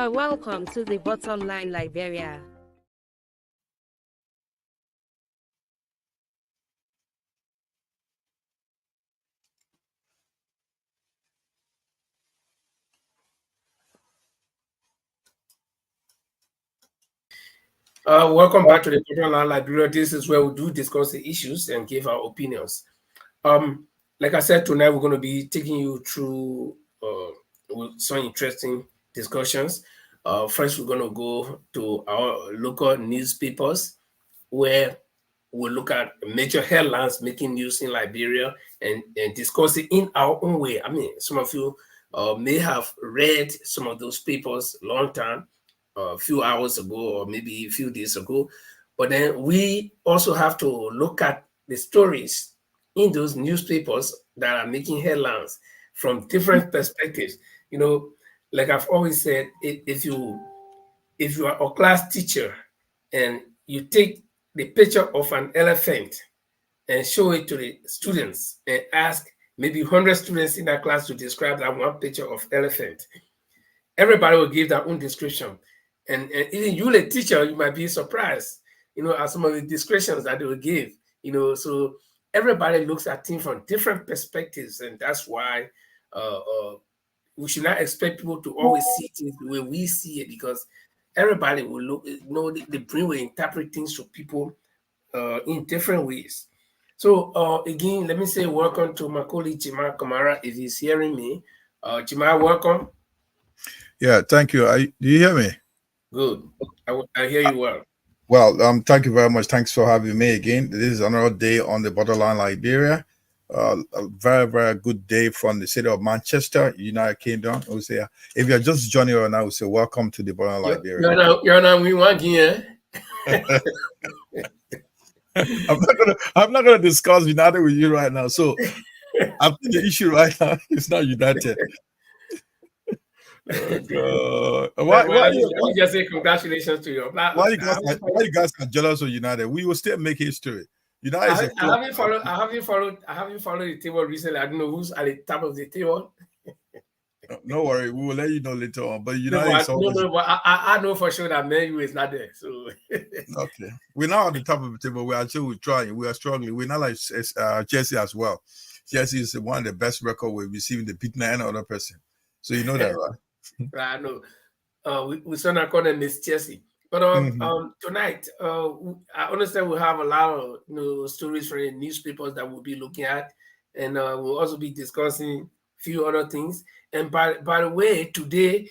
are welcome to the Bottom Line Liberia. Welcome back to the Bottom Line Liberia. This is where we do discuss the issues and give our opinions. Like I said, tonight we're going to be taking you through some interesting discussions. First, we're going to go to our local newspapers, where we'll look at major headlines making news in Liberia and discuss it in our own way. I mean, some of you may have read some of those papers a long time, a few hours ago, or maybe a few days ago. But then we also have to look at the stories in those newspapers that are making headlines from different perspectives. You know, like I've always said, if you are a class teacher and you take the picture of an elephant and show it to the students and ask maybe 100 students in that class to describe that one picture of elephant, everybody will give their own description. And even you, the teacher, you might be surprised, at some of the descriptions that they will give, so everybody looks at things from different perspectives. And that's why we should not expect people to always see things the way we see it, because everybody will look, the brain will interpret things to people in different ways. So again, let me say welcome to my colleague Jima Kamara, if he's hearing me. Jima, welcome. Yeah, thank you. Do you hear me? Good. I hear you well. Well, thank you very much. Thanks for having me again. This is another day on the Borderline Liberia. A very, very good day from the city of Manchester, United Kingdom. I would say, if you're just joining us now, I would say welcome to the Borderline Liberia. You're not we want here. I'm not gonna discuss United with you right now. So I think the issue right now is not United. Why you just say congratulations to you? Why you guys are jealous of United? We will still make history. United I haven't followed the table recently. I don't know who's at the top of the table. No worry, we will let you know later on. But United I know for sure that Man U is not there. So okay, we're now at the top of the table. We're trying. We are struggling. We're not like Chelsea as well. Chelsea is one of the best records we've received. They beat any other person. So you know that, right? I know. We certainly call them Miss Chelsea. But tonight, I understand we have a lot of stories from the newspapers that we'll be looking at, and we'll also be discussing a few other things. And by the way, today,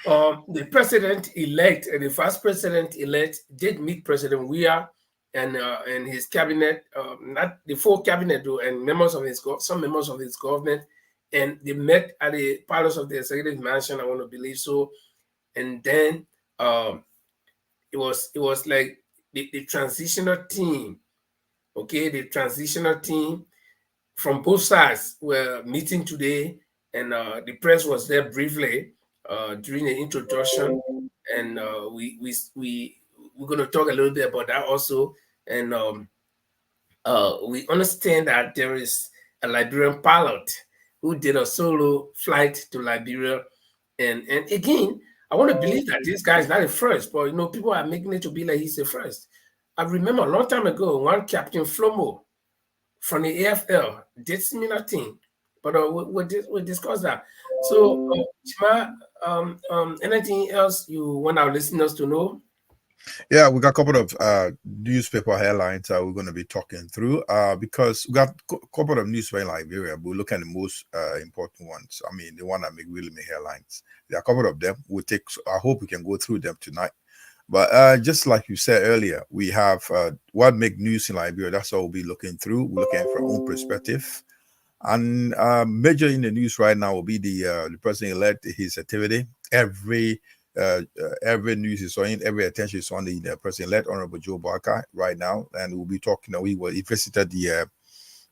the president-elect and the first president-elect did meet President Weah and his cabinet, not the full cabinet though, and some members of his government. And they met at the palace of the executive mansion, I want to believe so. And then it was like the transitional team, okay? The transitional team from both sides were meeting today, and the press was there briefly during the introduction. And we're going to talk a little bit about that also. And we understand that there is a Liberian pilot who did a solo flight to Liberia. And again, I want to believe that this guy is not the first, but people are making it to be like he's the first. I remember a long time ago, one Captain Flomo from the AFL did similar thing, but we'll discuss that. So, Chima, anything else you want our listeners to know? Yeah, we got a couple of newspaper headlines we're going to be talking through because we got a couple of newspaper in Liberia. We'll look at the most important ones. I mean, the one that really make headlines. There are a couple of them. I hope we can go through them tonight. But just like you said earlier, we have what make news in Liberia. That's what we'll be looking through. We're looking at from our own perspective. And major in the news right now will be the president-elect, his activity. Every news is on, every attention is on the president-elect, Honorable Joe Barker, right now, and we'll be talking. He visited the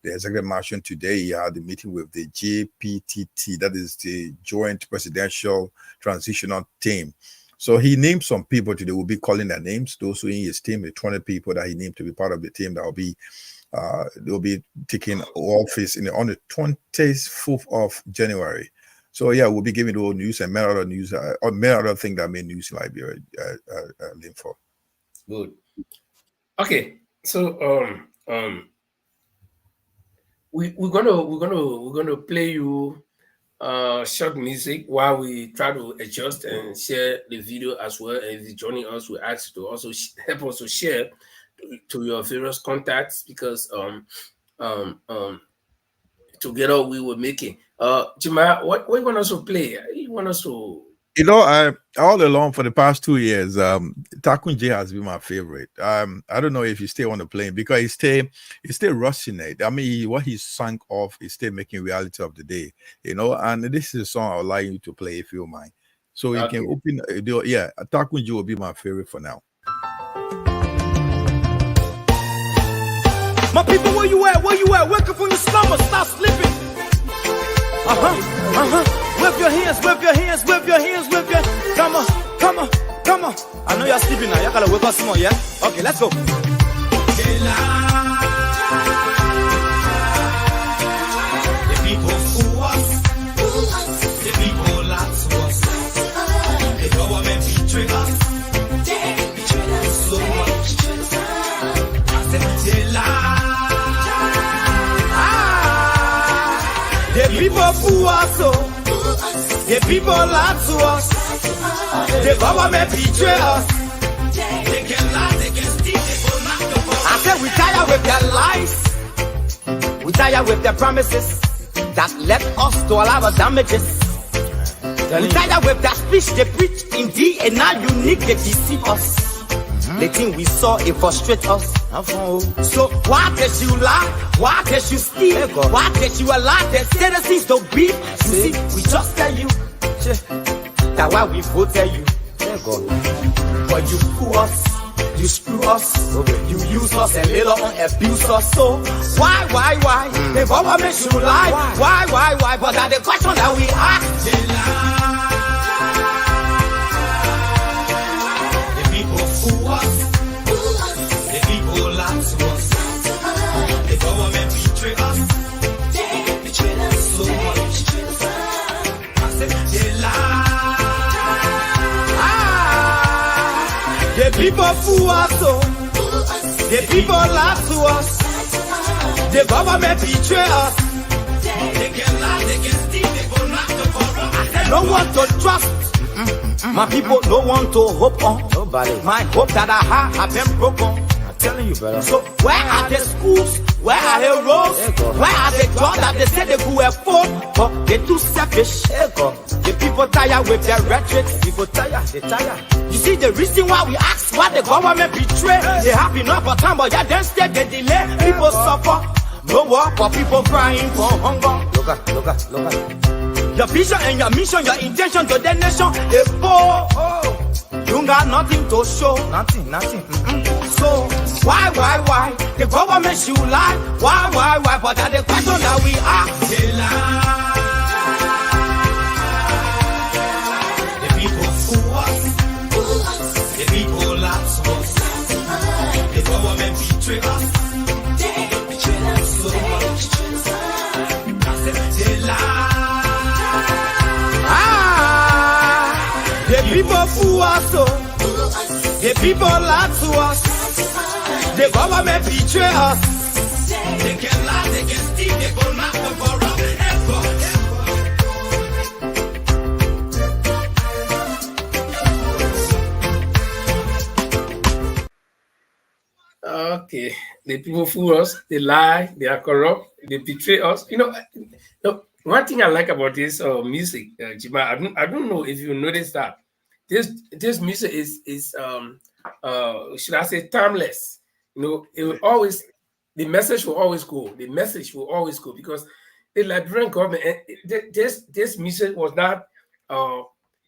executive mansion today. He had a meeting with the JPTT, that is the Joint Presidential Transitional Team. So he named some people today. We'll be calling their names. Those who in his team, the 20 people that he named to be part of the team that will be. They'll be taking office on the 24th of January. So yeah, we'll be giving the old news and many other news or many other things that made news in Liberia. For. Good. Okay, so we're gonna play you short music while we try to adjust and share the video as well. And if you're joining us, we ask you to also help us to share to your various contacts, because together we were making. Jima, what you want us to play? You want us to? All along for the past 2 years, Takunje has been my favorite. I don't know if you still want to play him, because he's still rushing it. I mean, what he's sunk off is still making reality of the day, and this is a song I would like you to play if you don't mind. So you can open, Takunje will be my favorite for now. My people, where you at? Where you at? Wake up from your slumber, stop sleeping. Whip your hands, whip your hands, whip your hands, whip your. Come on, come on, come on. I know you're sleeping now. Y'all gotta wake up some more, yeah? Okay, let's go. The people fool us. The people lie to us. The government betray us. So much. I said they lie. The people fool us, the people lie to us. The government betray us. They can lie, they can steal, they will not go. I said we tired with their lies. We tired with their promises that led us to all our damages. We tired with their speech they preach indeed, and now unique they deceive us. The thing we saw, it frustrates us. So why did you lie? Why did you steal? Why did you allow the citizens to beat? You see, we just tell you that why we voted you. But you fool us, you screw us, you use us and later on abuse us. So why? The government should lie. Why? But that's the question that we ask. They lie. Fool us. The people lie to us. The government betray us. They betray us so much. I said they lie. The people fool us. The people lie to us. The government betray us. They can lie, they can steal, they will not corrupt. I said no one to trust. My people don't want to hope on. Nobody. My hope that I have been broken. I'm telling you, brother. So where are the schools? Where are the roads? Where are the jobs that they said they could afford? But they're too selfish. The people tired with their rhetoric. People tired, they tired. You see the reason why we ask why the government betray. They have enough of time, but yeah, then instead they delay. People suffer. No work for people crying for hunger. Look at. Your vision and your mission, your intention to the nation, they poor. You got nothing to show. Nothing. So, why? The government should lie. Why? But that's the question that we ask. They lie. The people fool us. The people lie to us. The government betray us. They betray us so much. I said they lie. The people fool us, the people lie to us. The government betray us. They can lie, they can steal, they will not corrupt. Okay, the people fool us, they lie, they are corrupt, they betray us. One thing I like about this music, Jima, I don't know if you noticed that this music is should I say timeless? It will always, the message will always go. The message will always go, because the Liberian government, this music was not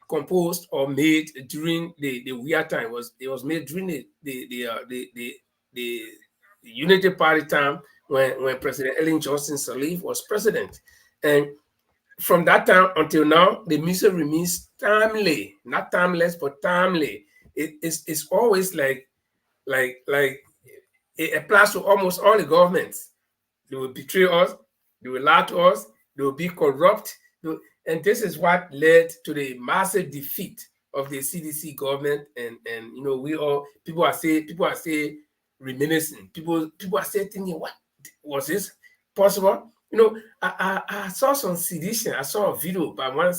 composed or made during the weird time. It was made during the Unity Party time when President Ellen Johnson Sirleaf was president. And from that time until now, the music remains timely, not timeless, but timely. It's always like it applies to almost all the governments. They will betray us, they will lie to us, they will be corrupt, And this is what led to the massive defeat of the CDC government. And you know, people are saying reminiscing. People are still thinking, what was this possible? You know, I saw some sedition. I saw a video by one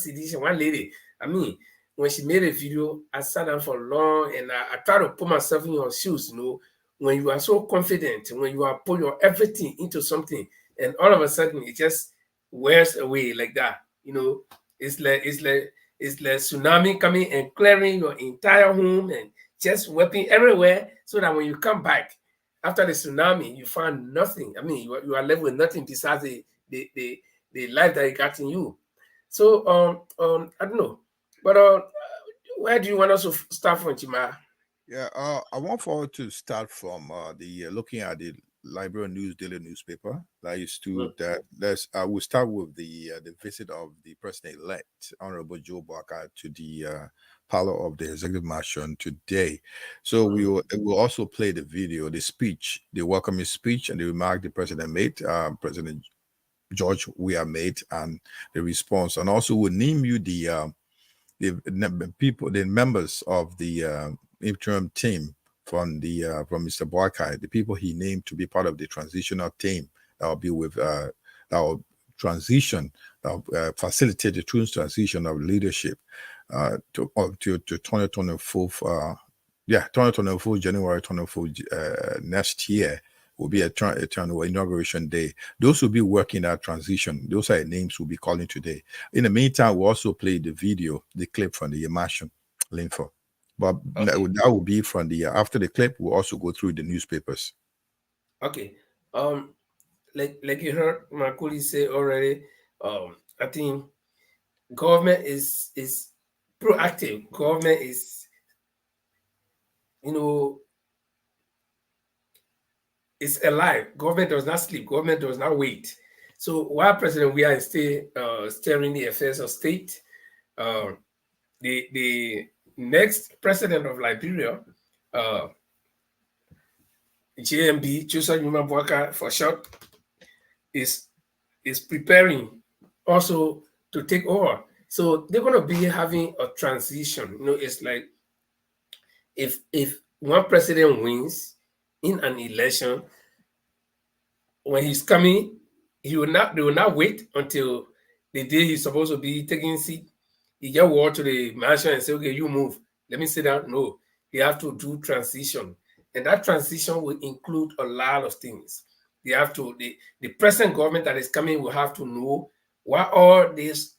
lady. I mean, when she made a video, I sat down for long and I tried to put myself in your shoes. You know, when you are so confident, when you are put your everything into something, and all of a sudden it just wears away like that. You know, it's like tsunami coming and clearing your entire home and just wiping everywhere, so that when you come back after the tsunami, you find nothing. I mean, you are left with nothing besides the life that you got in you. So I don't know, but where do you want us to start from, Chima? Yeah, I want forward to start from the looking at the Liberian News Daily newspaper. That is to that. We'll start with the visit of the president-elect, Honorable Joe Barker, to the parlor of the executive mansion today. So we'll also play the video, the speech, the welcoming speech, and the remark the president made, President George Weah made, and the response, and also we'll name you the people, the members of the interim team from Mr. Barker, the people he named to be part of the transitional team that will be with that will transition, that will facilitate the true transition of leadership to 2024. 2024, January 24 next year will be a inauguration day. Those will be working that transition. Those are the names we'll be calling today. In the meantime, we'll also play the video, the clip from the immersion Linfo. But that will be from the after the clip. We'll also go through the newspapers. Okay. Like you heard my colleague say already, I think government is proactive. Government is, you know, is alive. Government does not sleep. Government does not wait. So while President Weah is still steering the affairs of state, the next president of Liberia, JMB, Joseph Numa Boakai for short, is preparing also to take over. So they're going to be having a transition. You know, it's like if one president wins in an election, when he's coming, they will not wait until the day he's supposed to be taking seat. He just walk to the mansion and say, okay, you move. Let me sit down. No, they have to do transition. And that transition will include a lot of things. They have to, the present government that is coming will have to know what all this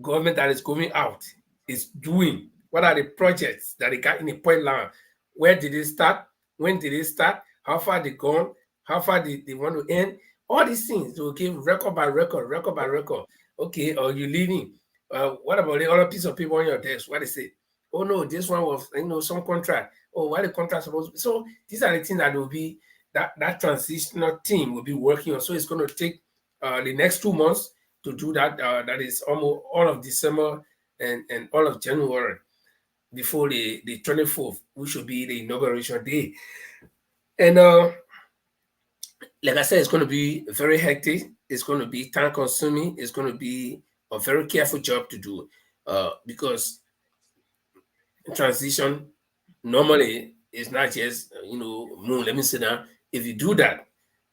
government that is going out is doing. What are the projects that they got in the point line? Where did they start? When did they start? How far they gone? How far they want to end? All these things, they will give record by record. Okay, or you leaving? What about the other piece of paper on your desk? What they say? Oh no, this one was, you know, some contract. Oh, why the contract supposed to be? So these are the things that will be that transitional team will be working on. So it's going to take the next 2 months to do that. That is almost all of December and all of January before the 24th, which will be the inauguration day. And like I said, it's going to be very hectic. It's going to be time consuming. It's going to be a very careful job to do because transition normally is not just, you know, let me sit down. If you do that,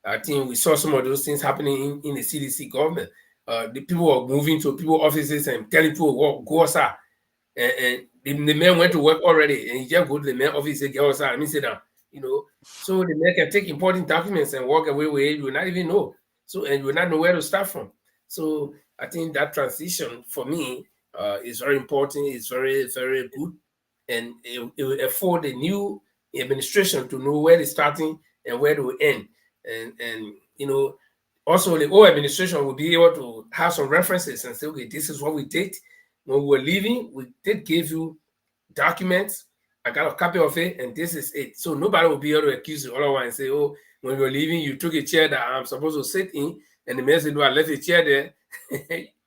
I think we saw some of those things happening in the CDC government. The people are moving to people's offices and telling people, go outside. And the man went to work already, and he just go to the main office and say, go outside, let me sit down. You know, so the man can take important documents and walk away where you will not even know. So, and you will not know where to start from. So I think that transition for me is very important. It's very, very good. And it will afford the new administration to know where they're starting and where they will end. And you know, also the old administration will be able to have some references and say, okay, this is what we did. When we were leaving, we did give you documents. I got a copy of it, and this is it. So nobody will be able to accuse the other one and say, oh, when you were leaving, you took a chair that I'm supposed to sit in, and the man said, no, I left a chair there.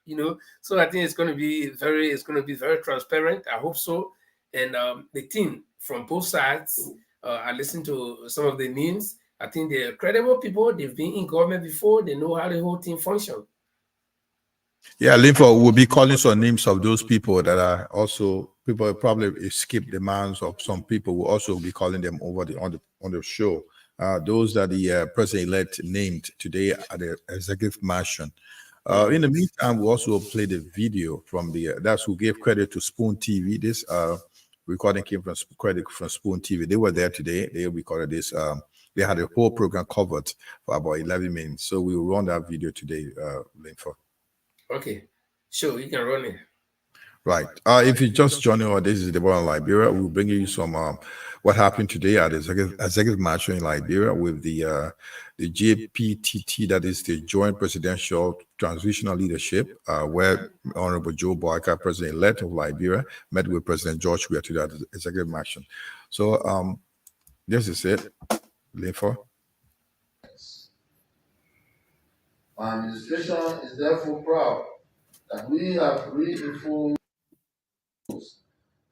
You know, so I think it's going to be very transparent. I hope so. And the team from both sides, I listened to some of the names. I think they're credible people. They've been in government before. They know how the whole team functions. Yeah, Linford will be calling some names of those people that are also people who probably escape the minds of some people. Will also be calling them over on the show. Those that the president-elect named today at the executive mansion. In the meantime, we also played a video from the that's who gave credit to Spoon TV. This recording came from credit from Spoon TV. They were there today. They recorded this. They had a whole program covered for about 11 minutes. So we will run that video today, Linford. Okay, sure, you can run it. Right. If you just joining us, this is Deborah in Liberia. We'll bring you some what happened today at the executive mansion in Liberia with the JPTT, that is the Joint Presidential Transitional Leadership, where Honorable Joe Boyka, President-elect of Liberia, met with President George Weah today at the executive mansion. So this is it, Linford. My administration is therefore proud that we have reinforced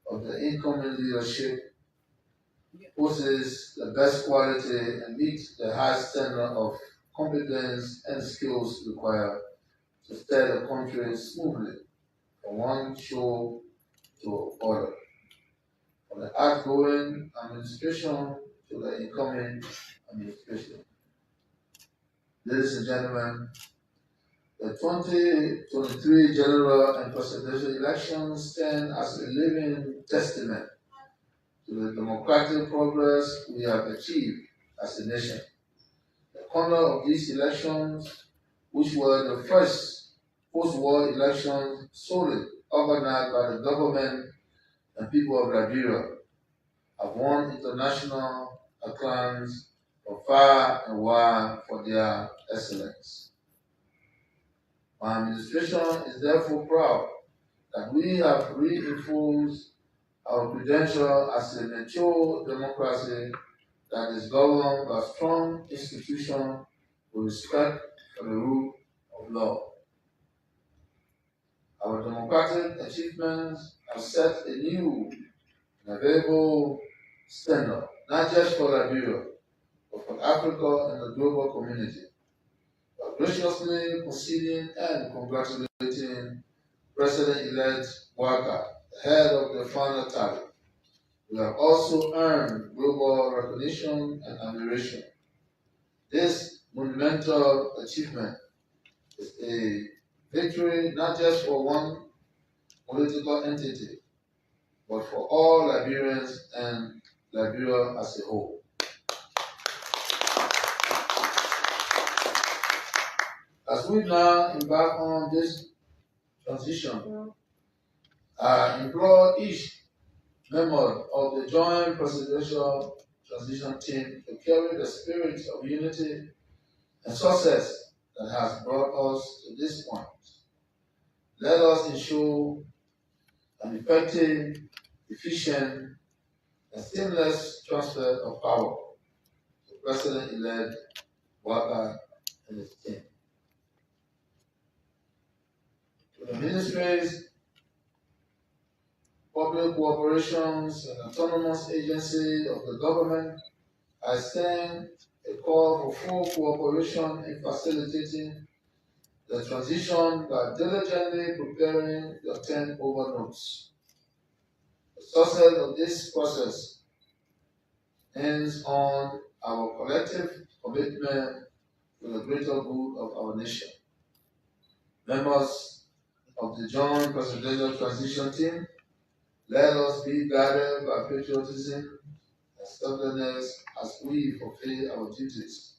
of the incoming leadership possesses the best quality and meets the high standard of competence and skills required to steer the country smoothly from one show to other. From the outgoing administration to the incoming administration. Ladies and gentlemen, the 2023 general and presidential elections stand as a living testament to the democratic progress we have achieved as a nation. The conduct of these elections, which were the first post-war elections solely organized by the government and people of Liberia, have won international acclaim from far and wide for their excellence. My administration is therefore proud that we have reinforced our credential as a mature democracy that is governed by strong institutions with respect for the rule of law. Our democratic achievements have set a new and available standard, not just for Liberia, but for Africa and the global community. By graciously conceding and congratulating President-elect Waka, the head of the final tally, we have also earned global recognition and admiration. This monumental achievement is a victory not just for one political entity, but for all Liberians and Liberia as a whole. As we now embark on this transition, I implore each member of the Joint Presidential Transition Team to carry the spirit of unity and success that has brought us to this point. Let us ensure an effective, efficient, and seamless transfer of power to President-elect Waka and his team. To the ministries, public cooperations, and autonomous agencies of the government, I send a call for full cooperation in facilitating the transition by diligently preparing the 10 over notes. The success of this process ends on our collective commitment to the greater good of our nation. Members of the Joint Presidential Transition Team, let us be guided by patriotism and stubbornness as we fulfill our duties.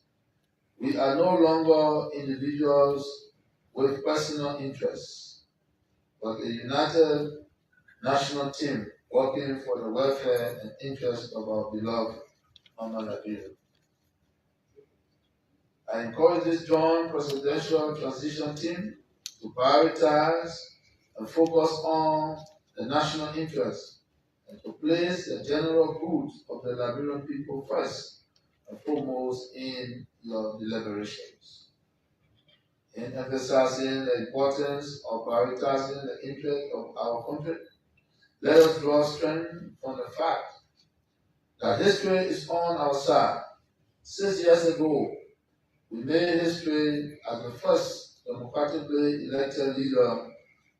We are no longer individuals with personal interests, but a united national team working for the welfare and interests of our beloved Mama Liberia. I encourage this joint presidential transition team to prioritize and focus on the national interest and to place the general good of the Liberian people first and foremost in your deliberations. In emphasizing the importance of prioritizing the interest of our country, let us draw strength from the fact that history is on our side. 6 years ago, we made history as the first democratically elected leader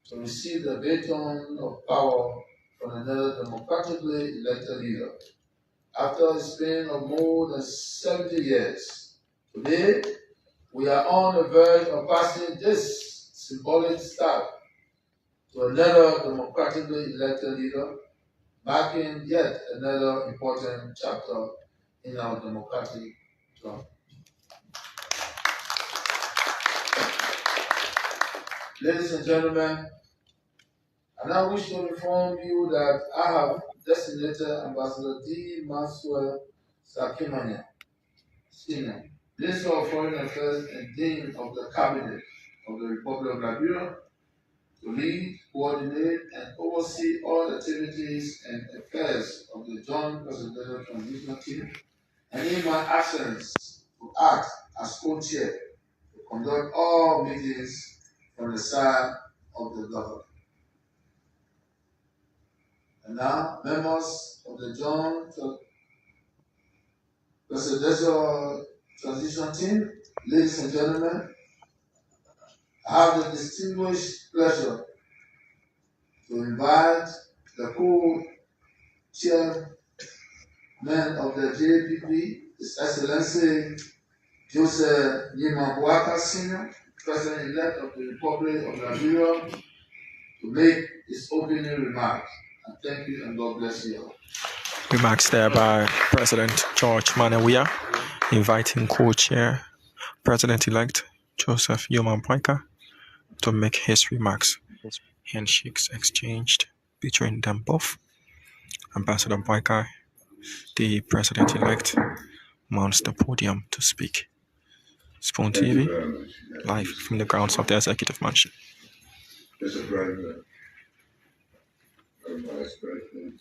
to receive the baton of power from another democratically elected leader. After a span of more than 70 years, today we are on the verge of passing this symbolic step to another democratically elected leader, marking yet another important chapter in our democratic journey. Ladies and gentlemen, I now wish to inform you that I have designated Ambassador D. Maxwell Sakimanya, Senior, Minister of Foreign Affairs and Dean of the Cabinet of the Republic of Liberia, to lead, coordinate, and oversee all activities and affairs of the Joint Presidential Transitional Team, and in my absence, to act as co-chair to conduct all meetings from the side of the government. And now, members of the Joint Presidential Transition Team, ladies and gentlemen, I have the distinguished pleasure to invite the co-chairman of the JPP, His Excellency Joseph Nyimambuaka Sr., President-elect of the Republic of Liberia, to make his opening remarks. And thank you and God bless you all. Remarks there by President George Manawia, inviting co-chair President-elect Joseph Nyimambuaka to make his remarks. Handshakes exchanged between them both. Ambassador Mbuaka, the President-elect, mounts the podium to speak. Spoon TV, live from the grounds of the Executive Mansion. Mr. President, Vice President,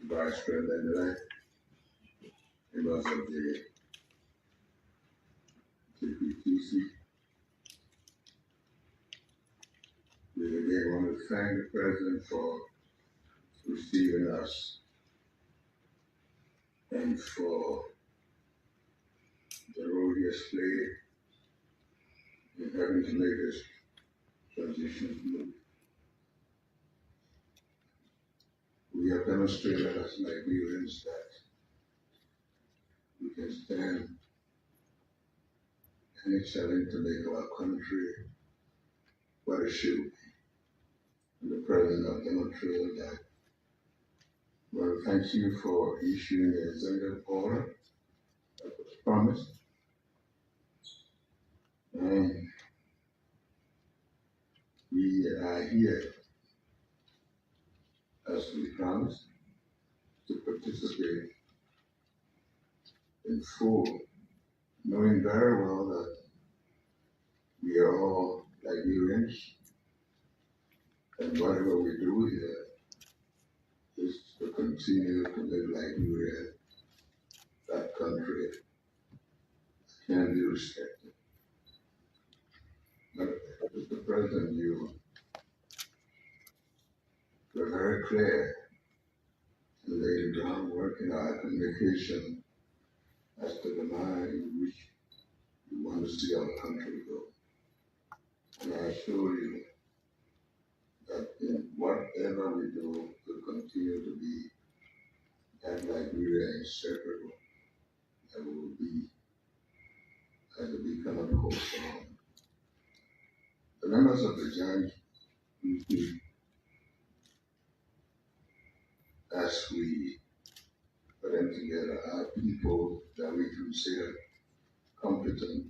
Vice President-elect, members of the TPTC, we again want to thank the President for receiving us and for the role he has played in having to make this transition smooth. We have demonstrated as Liberians that we can stand any challenge to make our country what it should be. And the President has demonstrated that. Well, thank you for issuing the executive order that was promised. And we are here, as we promised, to participate in full, knowing very well that we are all Liberians, and whatever we do here is to continue to make Liberia that country can be respected. But Mr. President, you were very clear in laying the groundwork in our communication as to the line in which we want to see our country go. And I assure you that in whatever we do, we'll continue to be that Liberia inseparable, that will be as a beacon of hope for all. The members of the Joint Committee, as we put them together, are people that we consider competent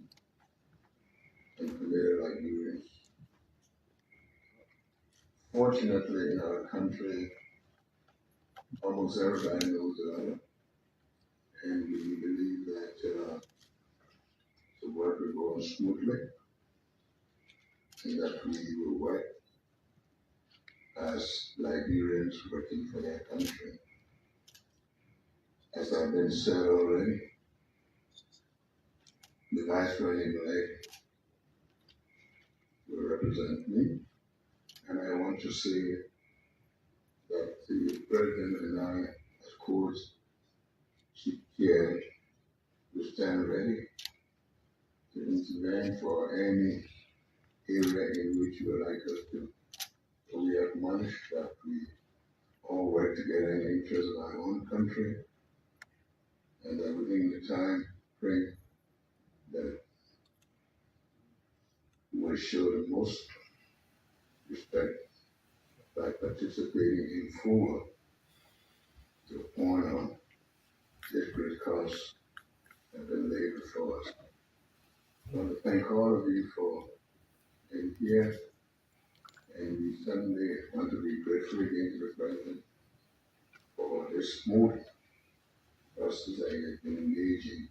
and committed Liberians. Fortunately, in our country, almost everybody knows the other, and we believe that the work will go smoothly, and that we will work as Liberians working for their country. As I've been said already, the Vice President-elect will represent me, and I want to say that the President and I, of course, here will stand ready to intervene for any area in which you would like us to. So we admonish that we all work together in the interest of our own country, and that within the time frame that we will show the most respect by participating in full to honor this great cause that has been laid before us. I want to thank all of you for being here, and we certainly want to be grateful again to the President for this smooth process that he has been engaging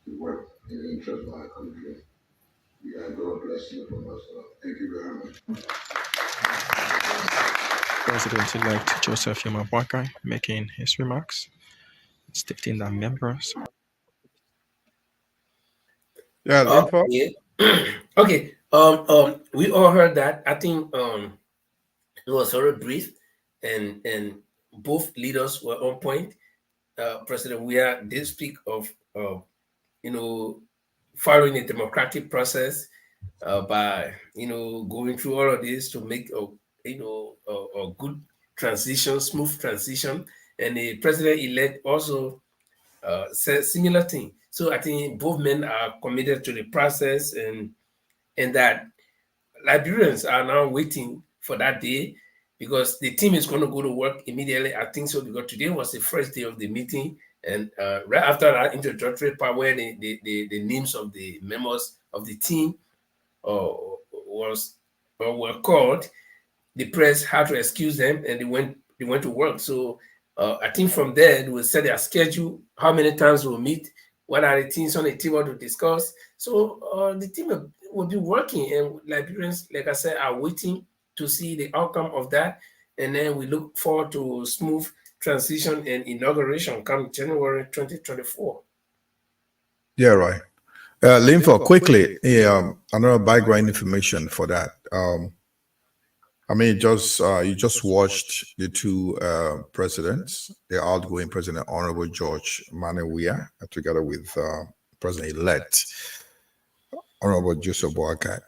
to work in the interest of our country. We are God blessing upon us all. Thank you very much. President-elect Joseph Yomabwaka making his remarks, stating that members. Yeah, info. Yeah. Okay. We all heard that. I think it was very brief, and both leaders were on point. President Weah did speak of following a democratic process by going through all of this to make a good transition, smooth transition, and the president-elect also said similar thing. So I think both men are committed to the process, and that Liberians are now waiting for that day, because the team is going to go to work immediately. I think so, because today was the first day of the meeting, and right after that introductory part where the names of the members of the team were called, the press had to excuse them, and they went to work. So I think from there they will set their schedule, how many times we'll meet, what are the things on the table to discuss. So the team will be working, and Liberians, like I said, are waiting to see the outcome of that, and then we look forward to smooth transition and inauguration come January 2024. Yeah, right. Linfo, quickly, another background information for that. I mean, you just watched the two presidents, the outgoing president, Honorable George Weah, together with President-elect Honorable Joseph Boakai.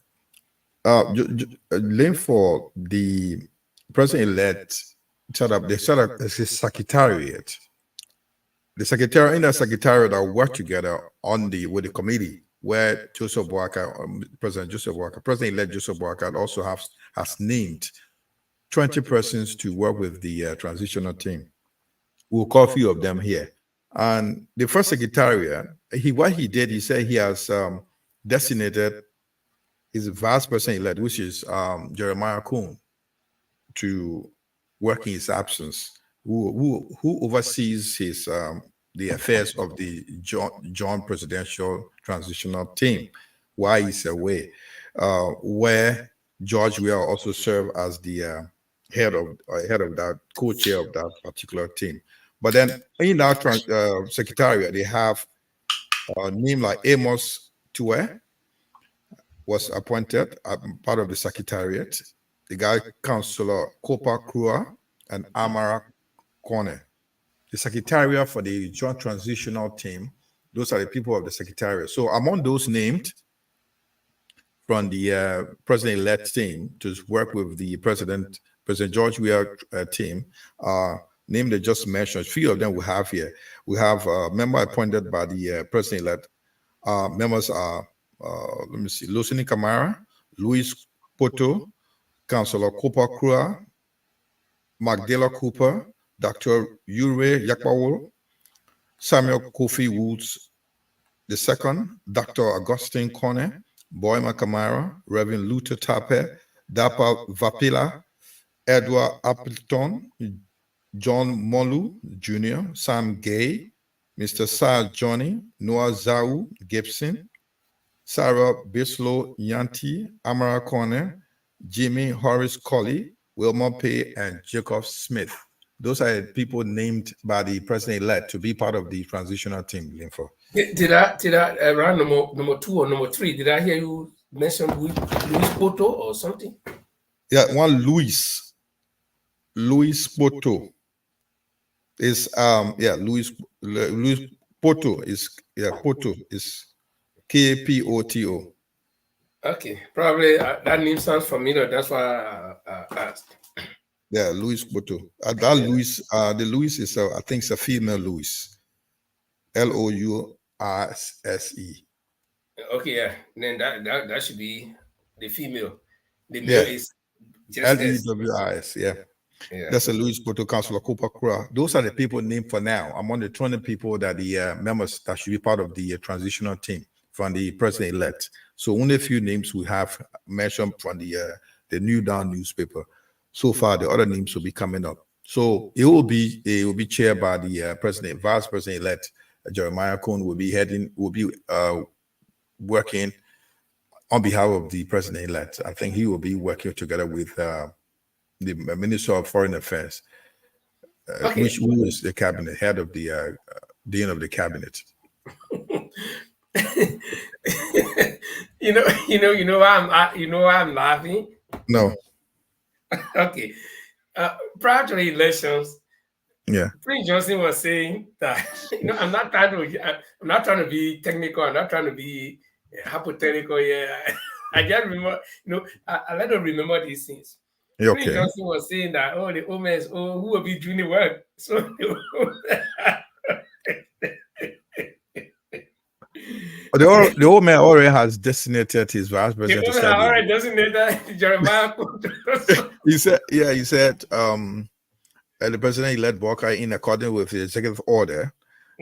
Linfo, the president-elect set up a secretariat. The secretariat, in that secretariat, that work together with the committee, where Joseph Boakai, President-elect Joseph Boakai also has named 20 persons to work with the transitional team. We'll call a few of them here. And the first secretariat, what he did, he said he has designated his vice president-elect, which is Jeremiah Kuhn, to work in his absence, who oversees his the affairs of the joint presidential transitional team while he's away, where George will also serve as the head of that, co-chair of that particular team. But then in that secretariat, they have a name like Amos Tue was appointed part of the secretariat. The guy, Councillor Kopa Krua and Amara Kone. The secretariat for the joint transitional team, those are the people of the secretariat. So among those named from the president-elect team to work with the President George Weah team, named they just mentioned, a few of them we have here. We have a member appointed by the president-elect. Members are, let me see, Lucini Camara, Luis Poto, Councillor Kopa Krua, Magdala Cooper, Dr. Ure Yakpawo, Samuel Kofi Woods II, Dr. Augustine Kone, Boyma Kamara, Reverend Luther Tape, Dapa Vapila, Edward Appleton, John Molu Jr., Sam Gay, Mr. Sir Johnny, Noah Zau Gibson, Sarah Bislow Yanti, Amara Kone, Jimmy Horace Colley, Wilma Pay, and Jacob Smith. Those are people named by the president-elect to be part of the transitional team, Linfo. Did I around number 2 or number 3? Did I hear you mention Luis Poto or something? Yeah, one Luis Poto is Luis Poto is Poto is KPOTO. Okay, probably that name sounds familiar. That's why I asked. Yeah, Louis Boto. That Louis, the Louis is, I think, it's a female Louis. LOUISE. Okay, yeah. Then that should be the female. The male is just S. LEWIS. Yeah. Yeah. That's a Louis Boto, Councilor Cooper Kura. Those are the people named for now among the 20 people that the members that should be part of the transitional team from the president-elect. So only a few names we have mentioned from the New Dawn newspaper. So far, the other names will be coming up. So it will be chaired by the president, vice president-elect Jeremiah Cohn will be working on behalf of the president-elect. I think he will be working together with the Minister of Foreign Affairs, who is the cabinet head of the dean of the cabinet. you know why I'm laughing. No. Okay. Prior to the elections, yeah, Prince Johnson was saying that I'm not trying to be technical. I'm not trying to be hypothetical. Yeah, I just remember. I let them remember these things. Okay. Prince Johnson was saying that the Omes, who will be doing the work? So the old man already has designated his vice president. The old man already designated Jeremiah. He said, the president-elect Walker, in accordance with the executive order,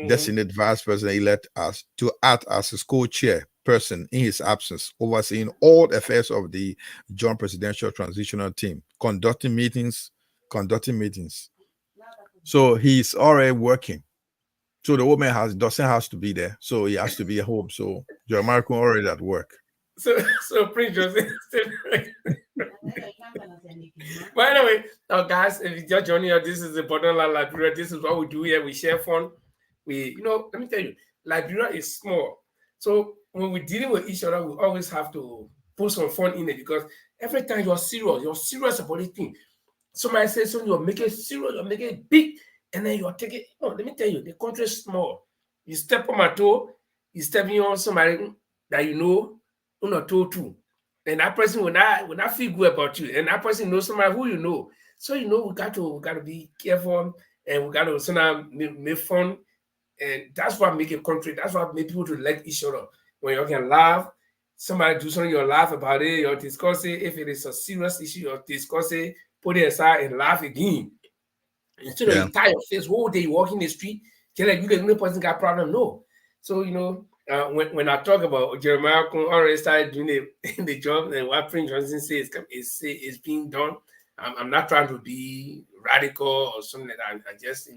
designated vice president-elect as to act as his co-chair person in his absence, overseeing all affairs of the joint presidential transitional team, conducting meetings. So he's already working. So the old man doesn't have to be there. So he has to be at home. So Jeremiah already at work. So Prince Joseph. By the way, now guys, if you just joining us, this is the Borderland Liberia. This is what we do here. We share fun. Let me tell you, Liberia is small. So when we're dealing with each other, we always have to put some fun in it, because every time you're serious about this thing. Somebody says something, you're making it serious, you're making it big, and then you're taking it. No, let me tell you, the country is small. You step on my toe, you step on somebody that you know, on a toe too. And that person will not feel good about you. And that person knows somebody who you know. So we got to be careful, and we got to sometimes make fun. And that's what make a country. That's what make people to like each other. When you can laugh, somebody do something, you laugh about it, you discuss it. If it is a serious issue, you discuss it, put it aside and laugh again. Instead of you tie your face whole day walking the street, tell like you the only person got problem. No. So when I talk about Jeremiah already started doing the job, and what Prince Johnson says is being done. I'm not trying to be radical or something like that. I just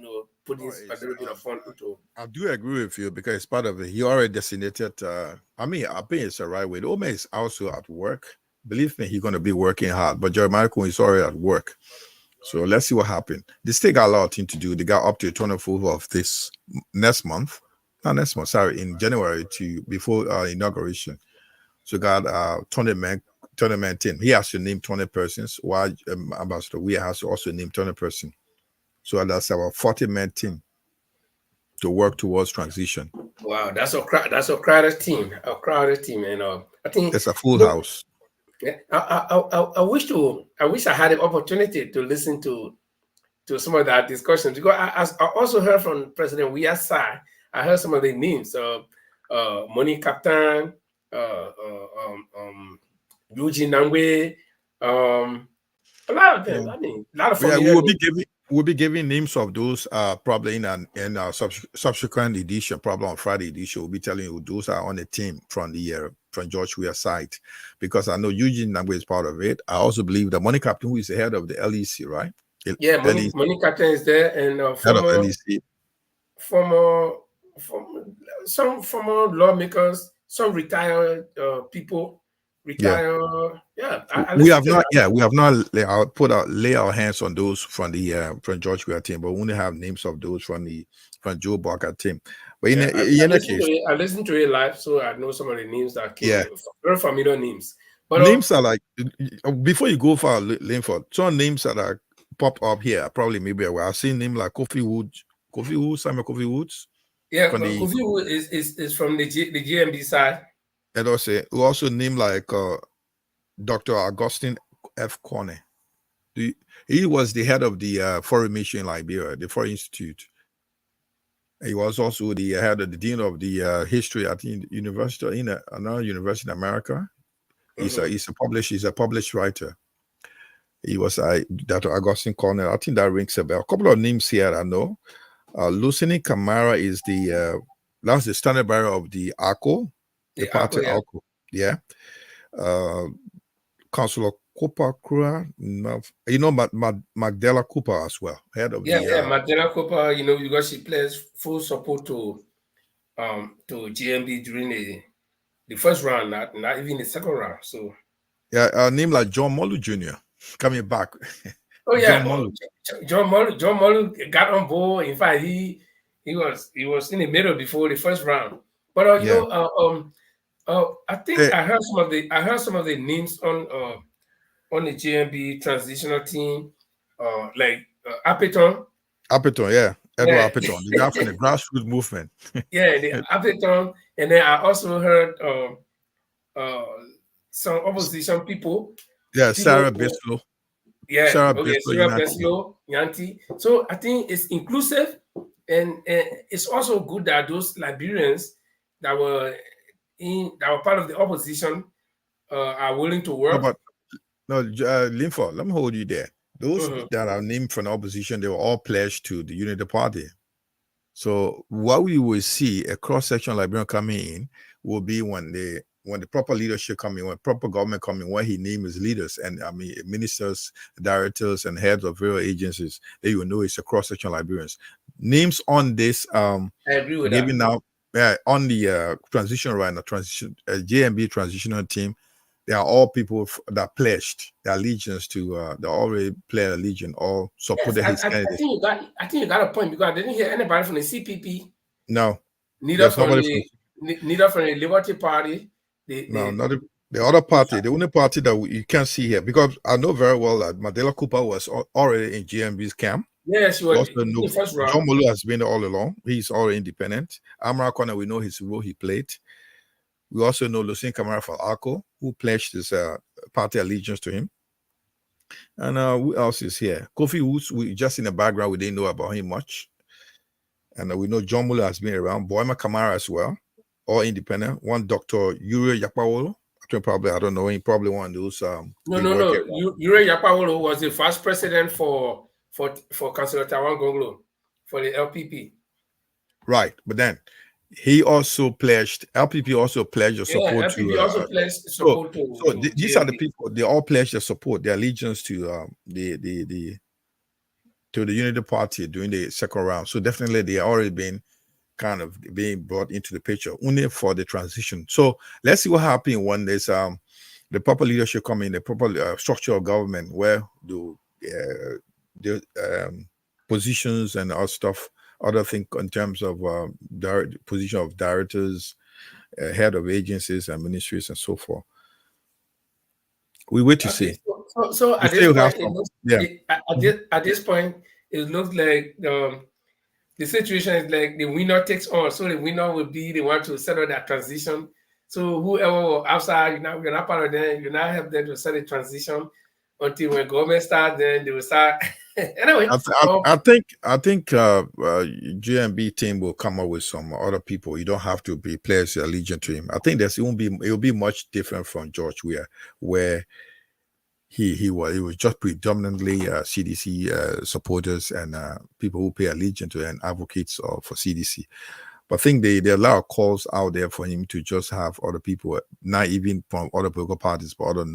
putting a little bit of fun into. I do agree with you, because it's part of it. He already designated. I think it's the right way. The Ome is also at work. Believe me, he's going to be working hard. But Jeremiah is already at work. So let's see what happens. The state got a lot of things to do. They got up to 24th of this in January before inauguration. So got 20 man team. He has to name 20 persons, while Ambassador Weir has to also name 20 persons. So that's our 40-man team to work towards transition. Wow, that's a crowded team. And I think it's a full house. Yeah, I wish I had the opportunity to listen to some of that discussion, because I also heard from President Weir's side. I heard some of the names. Money Captain, Eugene Nangwe, a lot of them. Yeah. I mean, a lot of we'll be giving names of those probably in our subsequent edition, probably on Friday edition. We'll be telling you those are on the team from George Weir's side, because I know Eugene Nangwe is part of it. I also believe that Money Captain, who is the head of the LEC, right? Yeah, Money Captain is there, and head of LEC. Some former lawmakers, some retired people. We have not lay our hands on those from the from George Weir team, but we only have names of those from Joe Barker team. But I listened to it live, so I know some of the names that came. Very familiar names. But names are like, before you go for Linford, some names that are pop up here probably maybe I've seen names like Kofi Woods, Samuel Kofi Woods. Yeah, Kofi Woods is from the GMB side. And also, we also named like Dr. Augustine F. Corney. He was the head of the Foreign Mission in Liberia, the Foreign Institute. He was also the head of the dean of the history at the university in another university in America. He's a published writer. He was Dr. Augustine Cornell. I think that rings a bell. A couple of names here I know. Lucini Camara is that's the standard bearer of the ARCO, the party ARCO. Yeah. Councillor Cooper Crua, Magdala Cooper as well, head of Magdala Cooper, because she plays full support to GMB during the first round, not even the second round. So a name like John Molu Jr. coming back. Oh yeah, John Molu got on board. In fact, he was in the middle before the first round. But I think I heard some of the names on the GMB transitional team, like Appeton. Appeton, yeah. Edward Appeton, the guy from the grassroots movement. Yeah, the Appeton. And then I also heard some opposition people. Yeah, Sarah Bislow. Yeah, Sarah Bislow, Yanti. So I think it's inclusive, and it's also good that those Liberians that were part of the opposition are willing to work. Linford, let me hold you there. Those that are named from the opposition, they were all pledged to the Unity Party. So what we will see a cross-section Liberian coming in will be when the proper leadership come in, when proper government come in, when he names his leaders and ministers, directors, and heads of various agencies, then you will know it's a cross-section Liberians. Names on this I agree with that. Now on the transition right now, JMB transitional team, they are all people that pledged their allegiance to they already pledged allegiance or supported his candidate. I think you got a point, because I didn't hear anybody from the CPP. No. Neither from the Liberty Party. Not the other party, the only party that you can't see here, because I know very well that Magdala Cooper was already in GMB's camp. Yes, she was in the first round. John Molu has been there all along. He's already independent. Amara Kona, we know his role he played. We also know Lucien Camara from ARCO, who pledged his party allegiance to him. And who else is here? Kofi Woods, we just in the background, we didn't know about him much. And we know John Molu has been around. Boima Camara as well, all independent. One Dr. Ure Yapawolo. I don't know, he probably one of those. No. Ure Yapawolo was the first president for Councillor Tawan Gonglo for the LPP. Right, but then he also pledged, LPP also pledged their support to. These are the people, they all pledged their support, their allegiance to the Unity Party during the second round. So definitely they already been kind of being brought into the picture only for the transition. So let's see what happens when there's the proper leadership coming, the proper structure of government where the positions and other stuff, other things in terms of position of directors, head of agencies and ministries and so forth. We wait to see. So at this point, it looks like the situation is like the winner takes all. So the winner will be the one to settle that transition. So whoever outside, you're not part of them, you now help them to set a transition until when government starts, then they will start. Anyway, I think GMB team will come up with some other people. You don't have to be pledged allegiance to him. I think it will be much different from George Weah, where he was just predominantly CDC supporters and people who pay allegiance to and advocates for CDC. But I think there are a lot of calls out there for him to just have other people, not even from other political parties, but other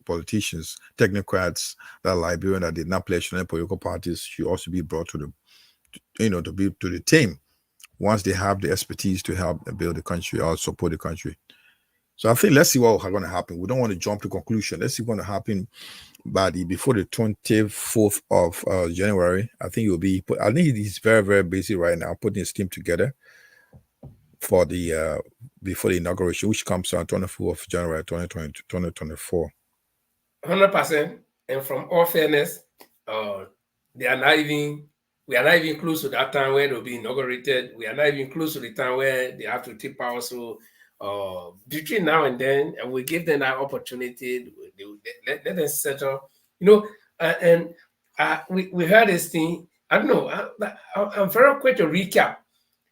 politicians, technocrats that are Liberian that did not pledge to any political parties should also be brought to the team once they have the expertise to help build the country or support the country. So I think let's see what's going to happen. We don't want to jump to conclusion. Let's see what's going to happen before the 24th of January. I think I think he's very, very busy right now putting his team together for the before the inauguration, which comes on 24th of January 2024. 100%. And from all fairness, they are not even We are not even close to that time where they'll be inaugurated. We are not even close to the time where they have to take power. So between now and then, and we give them that opportunity. Let them settle. We heard this thing. I don't know. I'm very quick to recap.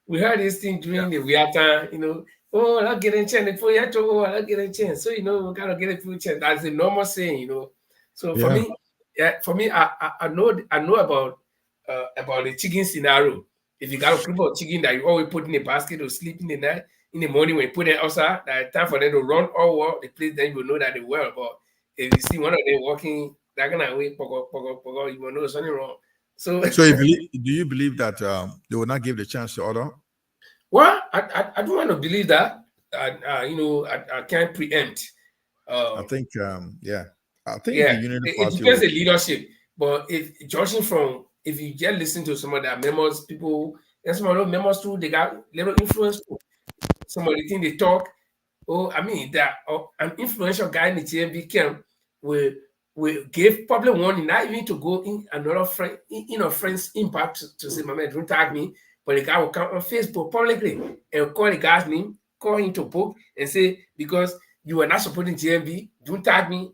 We heard this thing during the Wiata, oh, I'll get a chance before you have to, I'll get a chance. So, we gotta get a full chance. That's a normal saying, So for me, I know about the chicken scenario. If you got a group of chicken that you always put in a basket or sleep in the night, in the morning when you put it outside, that time for them to run all over the place, then you will know that they were. But if you see one of them walking, they're gonna wait, you will know something wrong. So do you believe that they will not give the chance to other? Well, I don't want to believe that. I can't preempt. I think, I think yeah, the Unity it Party depends on leadership. But if you just listen to some of the members, people, and some of those members too, they got little influence too. Some of the things they talk. That an influential guy in the TMB camp will give public warning, not even to go in another friend, a friend's impact to say, my man, don't tag me. But the guy will come on Facebook publicly and call the guy's name, call him to book and say, because you were not supporting GMB, don't tag me.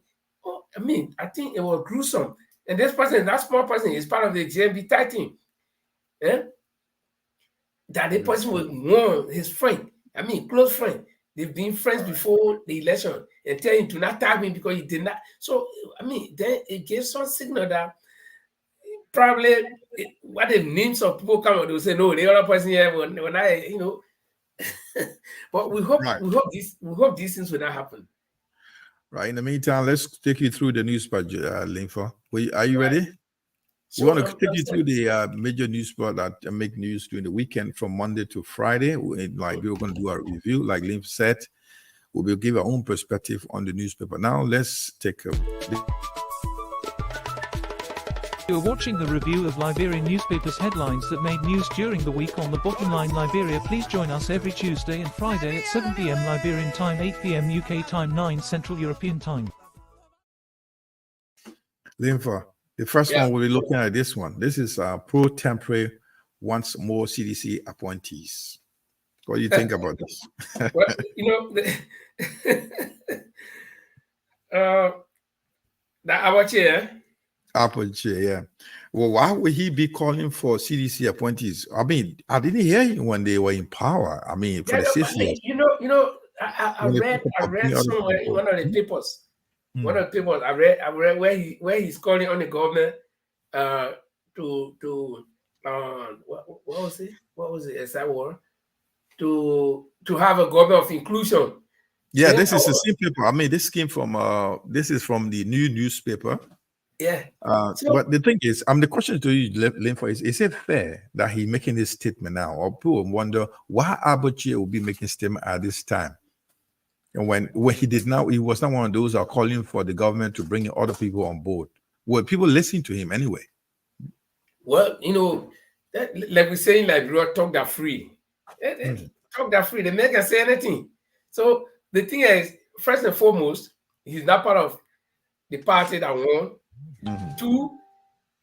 I think it was gruesome. And this person, that small person, is part of the GMB tag team. Yeah? That the person will warn his friend, close friend. They've been friends before the election and tell him to not tag me because he did not. So, then it gives some signal that probably what the names of people come out, they'll say, no, the other person here, when I, but we hope these things will not happen. Right. In the meantime, let's take you through the news budget, Linfa. Are you ready? We want to take you through the major news spot that make news during the weekend from Monday to Friday. We're going to do a review, like Linf said. We will give our own perspective on the newspaper. Now, let's take a... You're watching the review of Liberian newspapers' headlines that made news during the week on the Bottom Line Liberia. Please join us every Tuesday and Friday at 7 p.m. Liberian time, 8 p.m. UK time, 9 Central European time. Linfa, the first one we'll be looking at this one. This is pro-tempore wants more CDC appointees. What do you think about this? Well, our chair. Yeah. Well, why would he be calling for CDC appointees? I didn't hear him when they were in power. For the system. I read somewhere in one of the papers. One of the papers I read where he's calling on the government to what was it? What was it? Is that word? To have a government of inclusion. Yeah, this is the same paper. This came from this is from the new newspaper. Yeah. But the thing is, the question to you, Linfa, is it fair that he's making this statement now? Or people wonder why Abuchi will be making statement at this time? And when he did not, he was not one of those who are calling for the government to bring other people on board. Were people listening to him anyway? Well, like we say in Liberia, talk that free. Talk that free. They make us say anything. So the thing is, first and foremost, he's not part of the party that won. Two,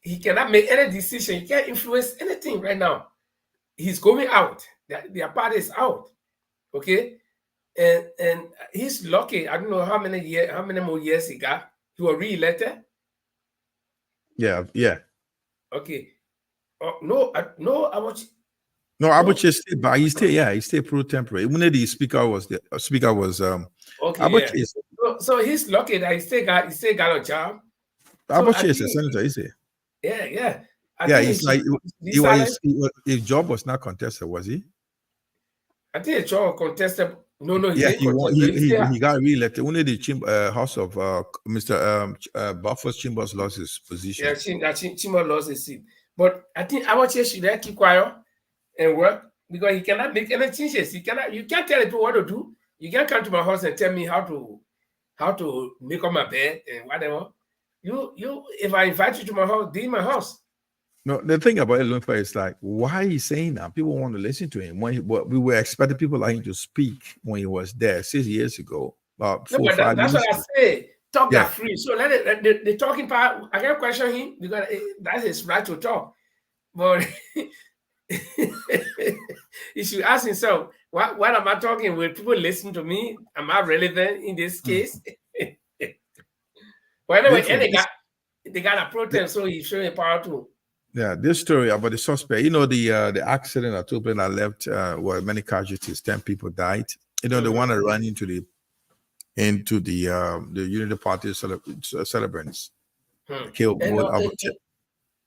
he cannot make any decision. He can't influence anything right now. He's going out. Their party is out. Okay? And he's lucky. I don't know how many more years he got. He was re-elected. Yeah. Okay. Abuchi is still, but he stay pro tempore. Even though the speaker was okay. So he's lucky that he still got a job. Abuchi is a senator, is he? Yeah. It's like his job was not contested, was he? I think his job was contested. No, he got re-elected. Only the House of Mr. Buffers Chambers lost his position. Yeah, Chambers lost his seat. But I think Abuchi should keep quiet and work because he cannot make any changes. You can't tell people what to do. You can't come to my house and tell me how to make up my bed and whatever. If I invite you to my house, be in my house. No, the thing about it, is like, why he's saying that? People want to listen to him. We were expecting people like him to speak when he was there 6 years ago. That's what I say. Talk that free. So let the talking part, I can't question him because that's his right to talk. But you should ask yourself, what am I talking? Will people listen to me? Am I relevant in this case? Well, anyway, and they got a protest, so he's showing power too. Yeah, this story about the suspect, the accident at Open that left where many casualties, 10 people died. The one that ran into the Unity Party celebrants, killed both about 10.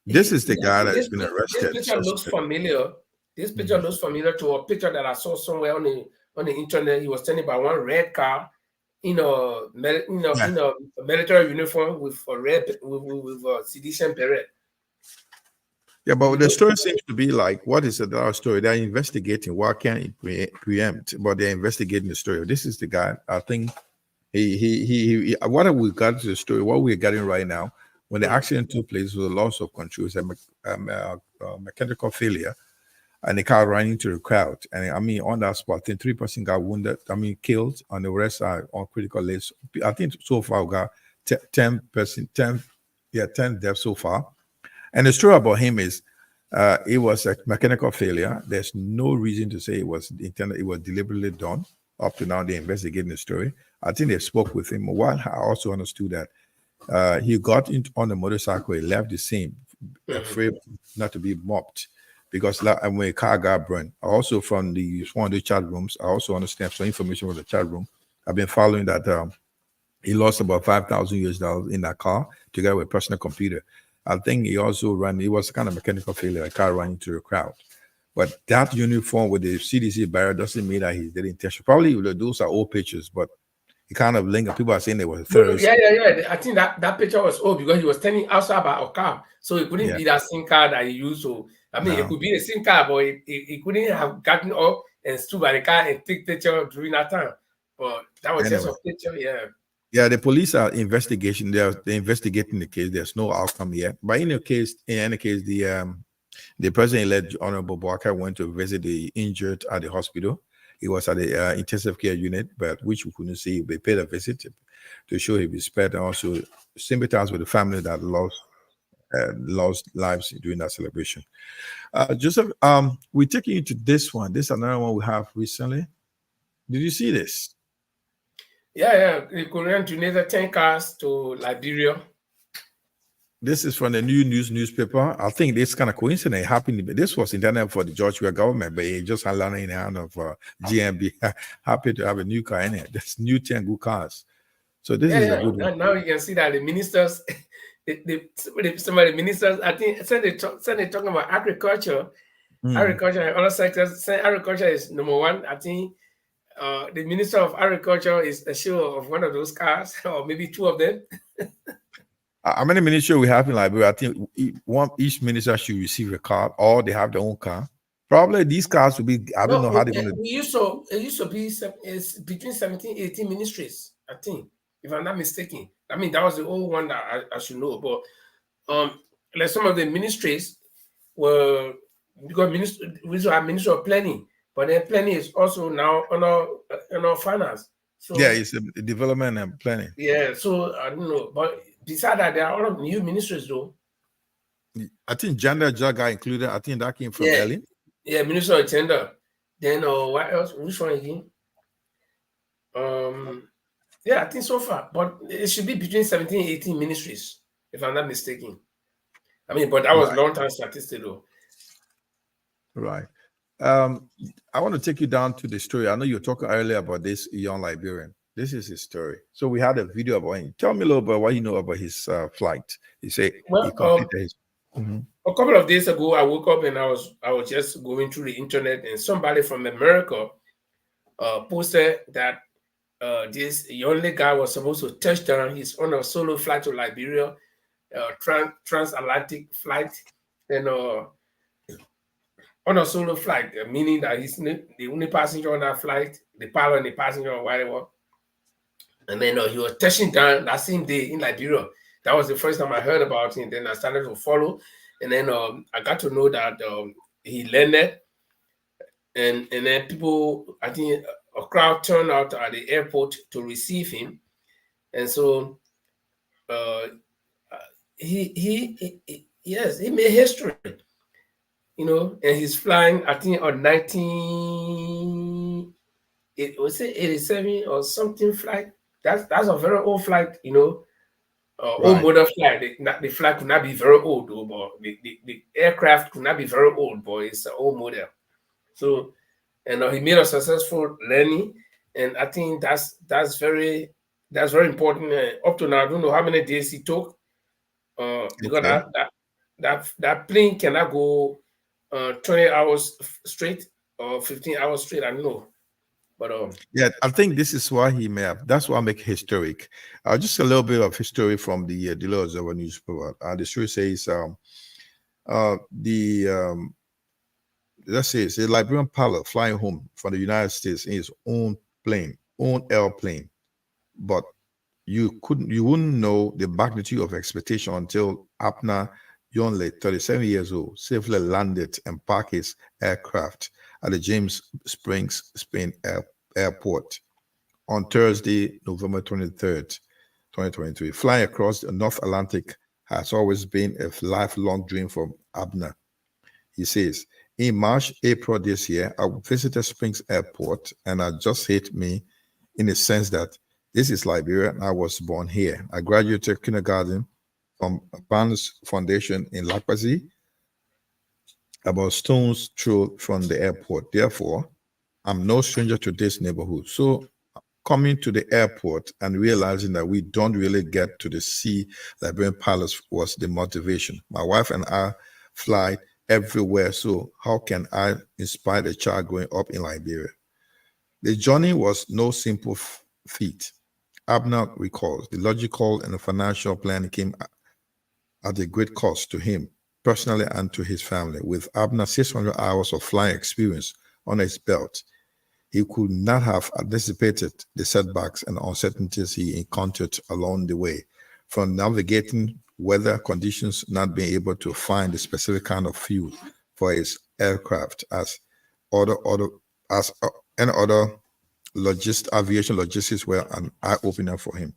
This is the guy that has been arrested. This picture looks familiar. This picture looks familiar to a picture that I saw somewhere on the internet. He was standing by one red car in a military uniform with a red with a sedition beret. Yeah, but the story seems to be like, what is the story? They're investigating. Why can't it preempt? But they're investigating the story. This is the guy. I think he what we got to the story, what we're getting right now, when the accident took place was a loss of control, it was a mechanical failure, and the car ran into the crowd. And I mean, on that spot, I think 3 person got wounded, killed, and the rest are on critical list. I think so far we got 10 deaths so far. And the story about him is it was a mechanical failure. There's no reason to say it was intended, it was deliberately done. Up to now, they're investigating the story. I think they spoke with him. While I also understood that he got on the motorcycle, he left the scene, afraid not to be mobbed, because when a car got burned. Also from one of the chat rooms, I also understand some information from the chat room. I've been following that he lost about $5,000 in that car together with a personal computer. I think he also it was kind of mechanical failure, a car ran into the crowd. But that uniform with the CDC barrier doesn't mean that he did intention. Probably those are old pictures, but it kind of linked. People are saying they were terrorists. Yeah. I think that picture was old because he was standing outside by a car. So it couldn't be that same car that he used. So, it could be the same car, but he couldn't have gotten up and stood by the car and take picture during that time. But that was just a picture, Yeah, the police are investigating. They're investigating the case. There's no outcome yet. But in any case, the president-elect Honorable Bouaka went to visit the injured at the hospital. He was at the intensive care unit, but which we couldn't see. They paid a visit to show his respect and also sympathize with the family that lost lives during that celebration. Joseph, we're taking you to this one. This is another one we have recently. Did you see this? Yeah. The Korean donated 10 cars to Liberia. This is from the New News newspaper. I think this kind of coincidence happened. This was intended for the George Weah government, but it just landed in the hand of GMB. Happy to have a new car in it. There's new 10 good cars. So this is a good one. Now you can see that the ministers, some of the ministers, I think, they're talking about agriculture. Agriculture and other sectors. Agriculture is number one. I think the Minister of Agriculture is a show of one of those cars, or maybe two of them. How many ministries we have in Liberia? I think each minister should receive a car, or they have their own car. Probably these cars will be, I don't know how they're going to. It used to be it's between 17, 18 ministries, I think, if I'm not mistaken. I mean, that was the old one that I should know. But like some of the ministries were, because we used to have Ministry of Planning, but then planning is also now on finance. So, yeah, it's a development and planning. Yeah, so I don't know. But besides that, there are a lot of new ministries, though. I think gender Jaga included. I think that came from Ellen. Yeah, Minister of Gender. Then what else? Which one again? Yeah, I think so far. But it should be between 17 and 18 ministries, if I'm not mistaken. I mean, but that was long-time statistic, though. Right. I want to take you down to the story. I know you were talking earlier about this young Liberian. This is his story. So we had a video about him. Tell me a little bit what you know about his flight. He said he completed his. A couple of days ago, I woke up and I was just going through the internet, and somebody from America posted that this young guy was supposed to touch down. He's on a solo flight to Liberia, transatlantic flight, and on a solo flight, meaning that he's the only passenger on that flight, the pilot and the passenger or whatever. And then he was touching down that same day in Liberia. That was the first time I heard about him. Then I started to follow. And then I got to know that he landed. And then people, I think a crowd turned out at the airport to receive him. And so he made history. you know, and he's flying, I think, on 87 or something flight. That's a very old flight, you know, old Right. model flight. The flight could not be very old, though, but the aircraft could not be very old, but it's an old model. So, and he made a successful landing, and I think that's very important. Up to now, I don't know how many days he took, because Okay. that plane cannot go 20 hours straight or 15 hours straight. I don't know, but Yeah, I think this is why he may have. That's why I make historic. Just a little bit of history from the Daily Observer newspaper. The story says let's say it's a Liberian pilot flying home from the United States in his own plane, own airplane, but you wouldn't know the magnitude of expectation until Abner Yonle, 37 years old, safely landed and parked his aircraft at the James Springs, Spain airport on Thursday, November 23rd, 2023. Flying across the North Atlantic has always been a lifelong dream for Abner. He says, in March, April this year, I visited Springs Airport, and it just hit me in the sense that this is Liberia, and I was born here. I graduated kindergarten from Barnes Foundation in Lakwazi, about stone's throw from the airport. Therefore, I'm no stranger to this neighborhood. So coming to the airport and realizing that we don't really get to see Liberian pilots was the motivation. My wife and I fly everywhere, so how can I inspire a child growing up in Liberia? The journey was no simple feat. Abner recalls the logical and the financial plan came at a great cost to him personally and to his family. With Abner's 600 hours of flying experience on his belt, he could not have anticipated the setbacks and uncertainties he encountered along the way, from navigating weather conditions, not being able to find the specific kind of fuel for his aircraft, as any other aviation logistics were an eye-opener for him.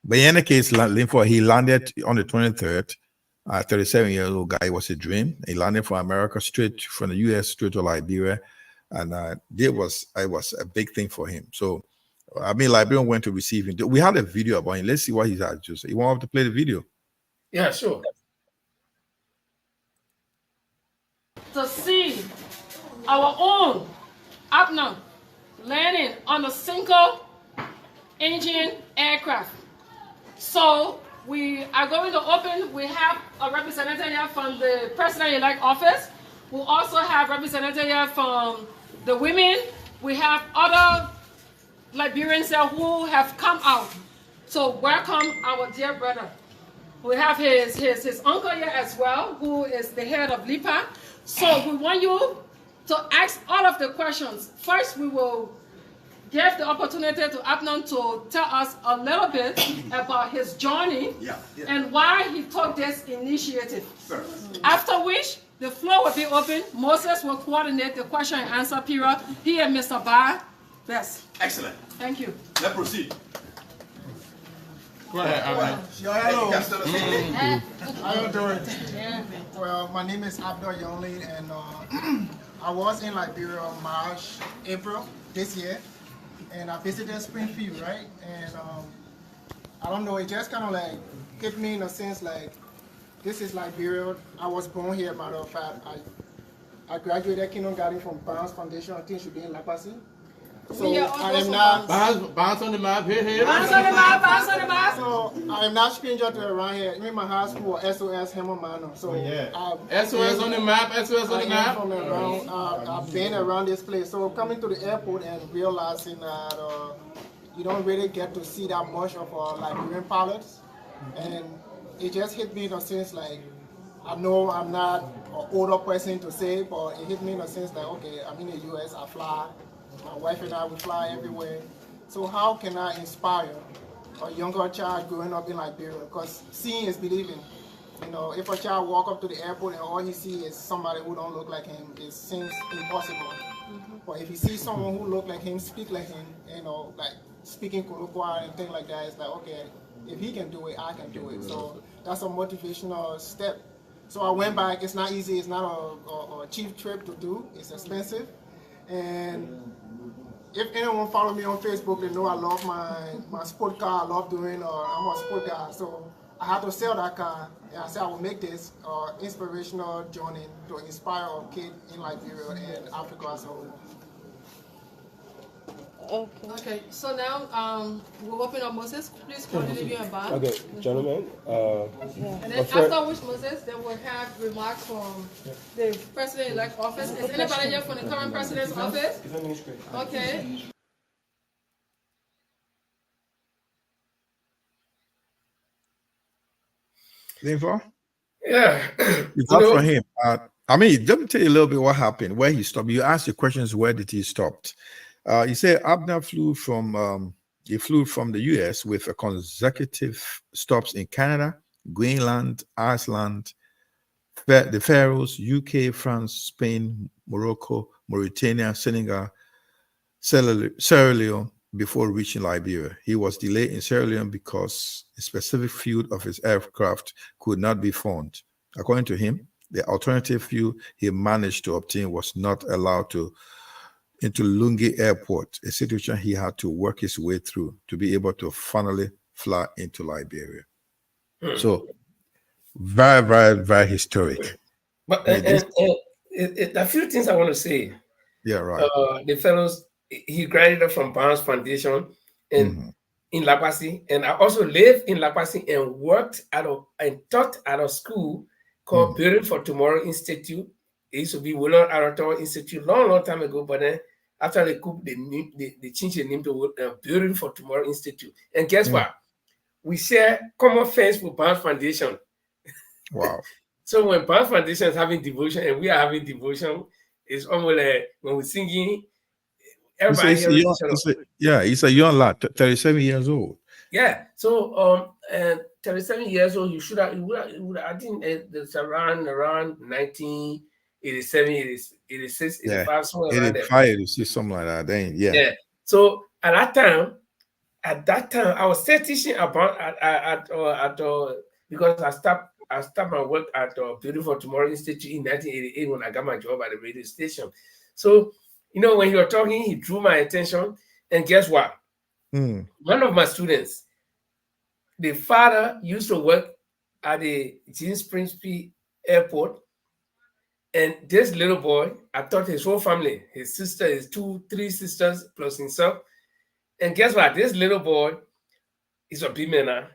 But in any case, he landed on the 23rd. 37-year-old guy. It was a dream. He landed from America, straight from the U.S. straight to Liberia, and it was a big thing for him. So, I mean, Liberian went to receive him. We had a video about him. Let's see what he had to say. You want to play the video? yeah, sure. To see our own Abner landing on a single engine aircraft. So we are going to open, we have a representative here from the President-elect office. We also have representative here from the women. We have other Liberians here who have come out. So welcome our dear brother. We have his uncle here as well, who is the head of LIPA. So we want you to ask all of the questions. First, we will give the opportunity to Abner to tell us a little bit about his journey and why he took this initiative. Sure. After which, the floor will be open. Moses will coordinate the question and answer period. He and Mr. Barr. Yes. Excellent. Thank you. Let's proceed. Go ahead, Abner. Hello. How you doing? Well, my name is Abdul Yonli, and I was in Liberia March, April this year. And I visited Springfield, right? And I don't know, it just kind of like hit me in a sense like, this is Liberia. I was born here, matter of fact. I graduated kindergarten from Barnes Foundation. I think it should be in Lapasi. So I am not Bounce on the map here. Bounce on the map, bounce on the map. So I am not stranger to around here. In my high school, SOS Hammerman. So SOS on the map, SOS on the map. From around, I've been around this place. So coming to the airport and realizing that you don't really get to see that much of Liberian pilots, and it just hit me in a sense like, I know I'm not an older person to say, but it hit me in a sense like, okay, I'm in the US, I fly. My wife and I, we fly everywhere. So how can I inspire a younger child growing up in Liberia? Because seeing is believing. You know, if a child walk up to the airport and all he sees is somebody who don't look like him, it seems impossible. But if he sees someone who look like him, speak like him, you know, like speaking Kolokwa and things like that, it's like, okay, if he can do it, I can do it. So that's a motivational step So I went back. It's not easy. It's not a cheap trip to do. It's expensive. And if anyone follow me on Facebook, they know I love my sport car. I love doing, I'm a sport guy. So I had to sell that car. And I said I will make this inspirational journey to inspire a kid in Liberia and Africa as a whole. Okay, so now we'll open up Moses. Please call Liberian and Bob. Okay, gentlemen. And then after which Moses, then we'll have remarks from the president-elect office. Is anybody here from the current president's office? Okay. Info? Yeah. It's not for him. I mean, let me tell you a little bit what happened, where he stopped. You asked the questions, where did he stop? He said Abner flew from the US with a consecutive stops in Canada, Greenland, Iceland, the Faroes, UK, France, Spain, Morocco, Mauritania, Senegal, Sierra Leone before reaching Liberia. He was delayed in Sierra Leone because a specific fuel of his aircraft could not be found. According to him, the alternative fuel he managed to obtain was not allowed into Lungi Airport, a situation he had to work his way through to be able to finally fly into Liberia. So, very, very, very historic. But a few things I want to say. Yeah, right. The fellows, he graduated from Barnes Foundation in La Paz, and I also lived in La Paz and worked and taught at a school called Building for Tomorrow Institute. It used to be Willard Arator Institute long time ago, but then after the coup, they changed the name to Building for Tomorrow Institute. And guess what? We share common face with Barnes Foundation. Wow. So when Barnes Foundation is having devotion and we are having devotion, it's almost like when we're singing, everybody he's a young lad, 37 years old. Yeah. So 37 years old, I think it's around 1987, 86, 85, somewhere around there. 85, 86, something like that. Then, yeah. So at that time, I was still teaching about because I stopped my work at Building for Tomorrow Institute in 1988 when I got my job at the radio station. So, when you were talking, he drew my attention. And guess what? One of my students, the father used to work at the James Principe Airport. And this little boy, I thought his whole family, his sister, his 3 sisters, plus himself. And guess what? This little boy is a big man now.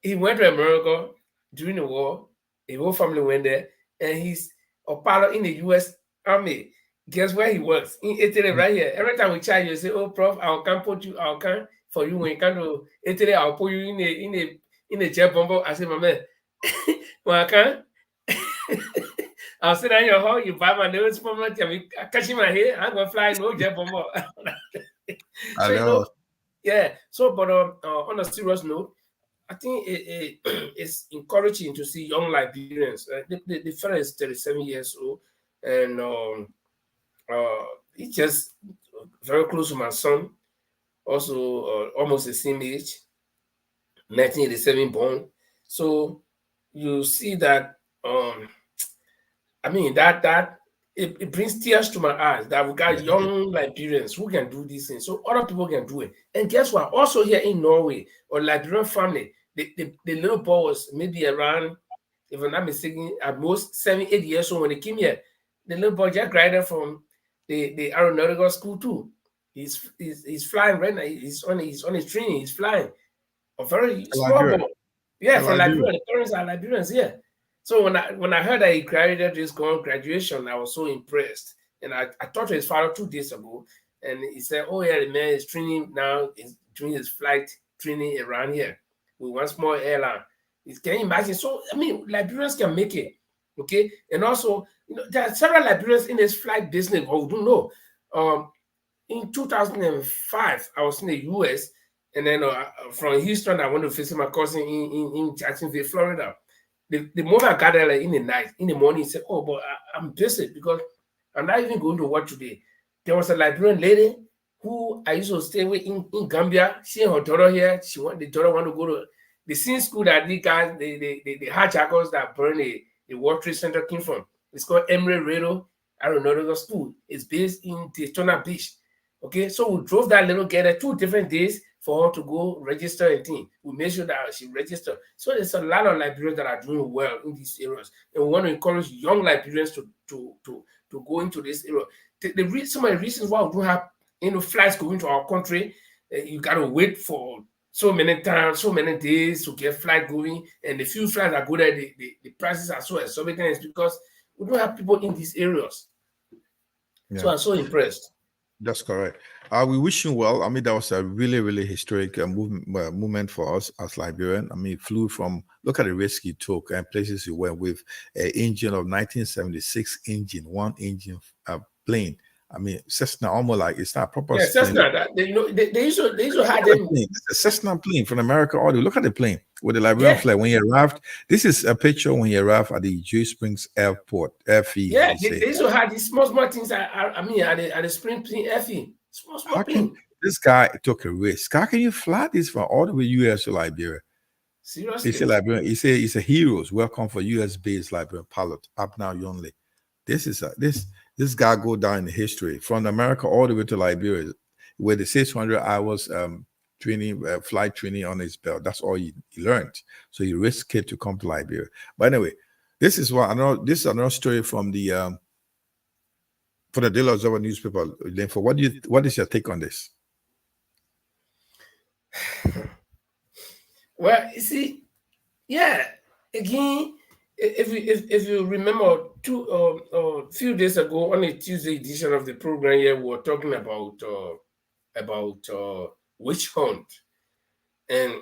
He went to America during the war. His whole family went there. And he's a pilot in the U.S. Army. Guess where he works? In Italy, right here. Every time we chat, you say, "Oh, Prof, I'll come for you when you come to Italy. I'll put you in a jet bomber." I said, "My man, when I can, I'll sit down in your hall. You buy my nose for me. I catch in my head. I'm gonna fly no jet bomber." I know. Yeah. So, but on a serious note, I think it's encouraging to see young Liberians. The fellow is 37 years old, and he's just very close to my son, also almost the same age, 1987 born. So you see that, I mean, that it brings tears to my eyes that we got young Liberians who can do these things, so other people can do it. And guess what? Also here in Norway, or Liberian family, the little boy was maybe around, if I'm not mistaken, at most 7, 8 years old when they came here. The little boy just graduated from the aeronautical school too. He's flying right now. He's on his training. He's flying. A very small boy. Yeah, from Liberia. The parents are Liberians here. So when I heard that he graduated this graduation, I was so impressed. And I talked to his father 2 days ago, and he said, "Oh yeah, the man is training now. He's doing his flight training around here with one small airline." Can you imagine? So I mean, Liberians can make it. Okay, and also, there are several Liberians in this flight business, but we don't know. In 2005, I was in the US, and then from Houston, I went to visit my cousin in Jacksonville, Florida. The moment I got there in the morning, he said, "Oh, but I'm busy because I'm not even going to work today." There was a Liberian lady who I used to stay with in Gambia. She and her daughter here. The daughter want to go to the same school that the guys, the hijackers that burned the the World Trade Center came from. It's called Emory Riddle Aeronautical School. It's based in Daytona Beach. Okay, so we drove that little girl there 2 different days for her to go register and thing. We made sure that she registered. So there's a lot of Liberians that are doing well in these areas, and we want to encourage young Liberians to go into this area. Some of the reasons why we don't have flights going to our country, you got to wait for so many times, so many days to get flight going, and the few flights that go there, the prices are so exorbitant. It's because we don't have people in these areas. Yeah. So I'm so impressed. That's correct. We wish you well. I mean, that was a really, really historic movement for us as Liberian. I mean, flew from, look at the risk you took and places you went with an engine of 1976 engine, 1-engine plane. I mean, Cessna, almost like it's not proper. Yeah, Cessna. They used to have them. It's a Cessna plane from America. Look at the plane with the Liberian flag. When you arrived, this is a picture when you arrived at the Joy Springs Airport, FE. Yeah, they used to have these small things. I mean, at the Spring plane, FE. Small plane. This guy took a risk. How can you fly this from all the way US to Liberia? Seriously? He said Liberian. He said he's a heroes. Welcome for US-based Liberian pilot. Up now, only. This guy go down in history from America all the way to Liberia, with the 600 hours training, flight training on his belt. That's all he learned. So he risked it to come to Liberia. But anyway, this is another story from the for the Daily Observer newspaper. For what is your take on this? Well, you see, yeah, again. If you remember, a few days ago on a Tuesday edition of the program here, we were talking about witch hunt, and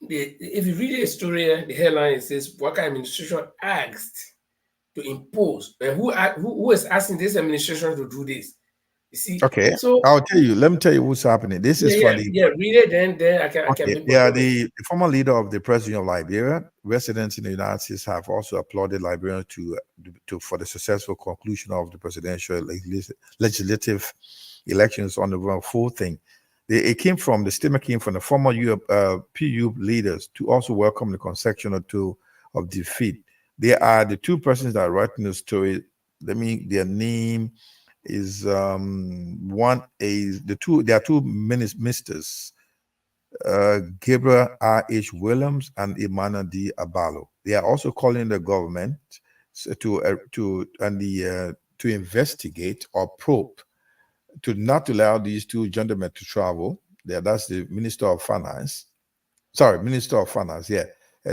if you read the story here, the headline says Waka administration asked to impose, and who is asking this administration to do this? You see, okay. So I'll tell you. Let me tell you what's happening. This is for the read it. Then I can. The former leader of the president of Liberia, residents in the United States have also applauded Liberia for the successful conclusion of the presidential legislative elections on November 4th thing. The statement came from the former PU leaders to also welcome the consecution of defeat. They are the 2 persons that are writing the story. Their name is there are 2 ministers, Gabriel R.H. Williams and Emmanuel D. Abalo. They are also calling the government to investigate or probe to not allow these 2 gentlemen to travel. That's the Minister of Finance,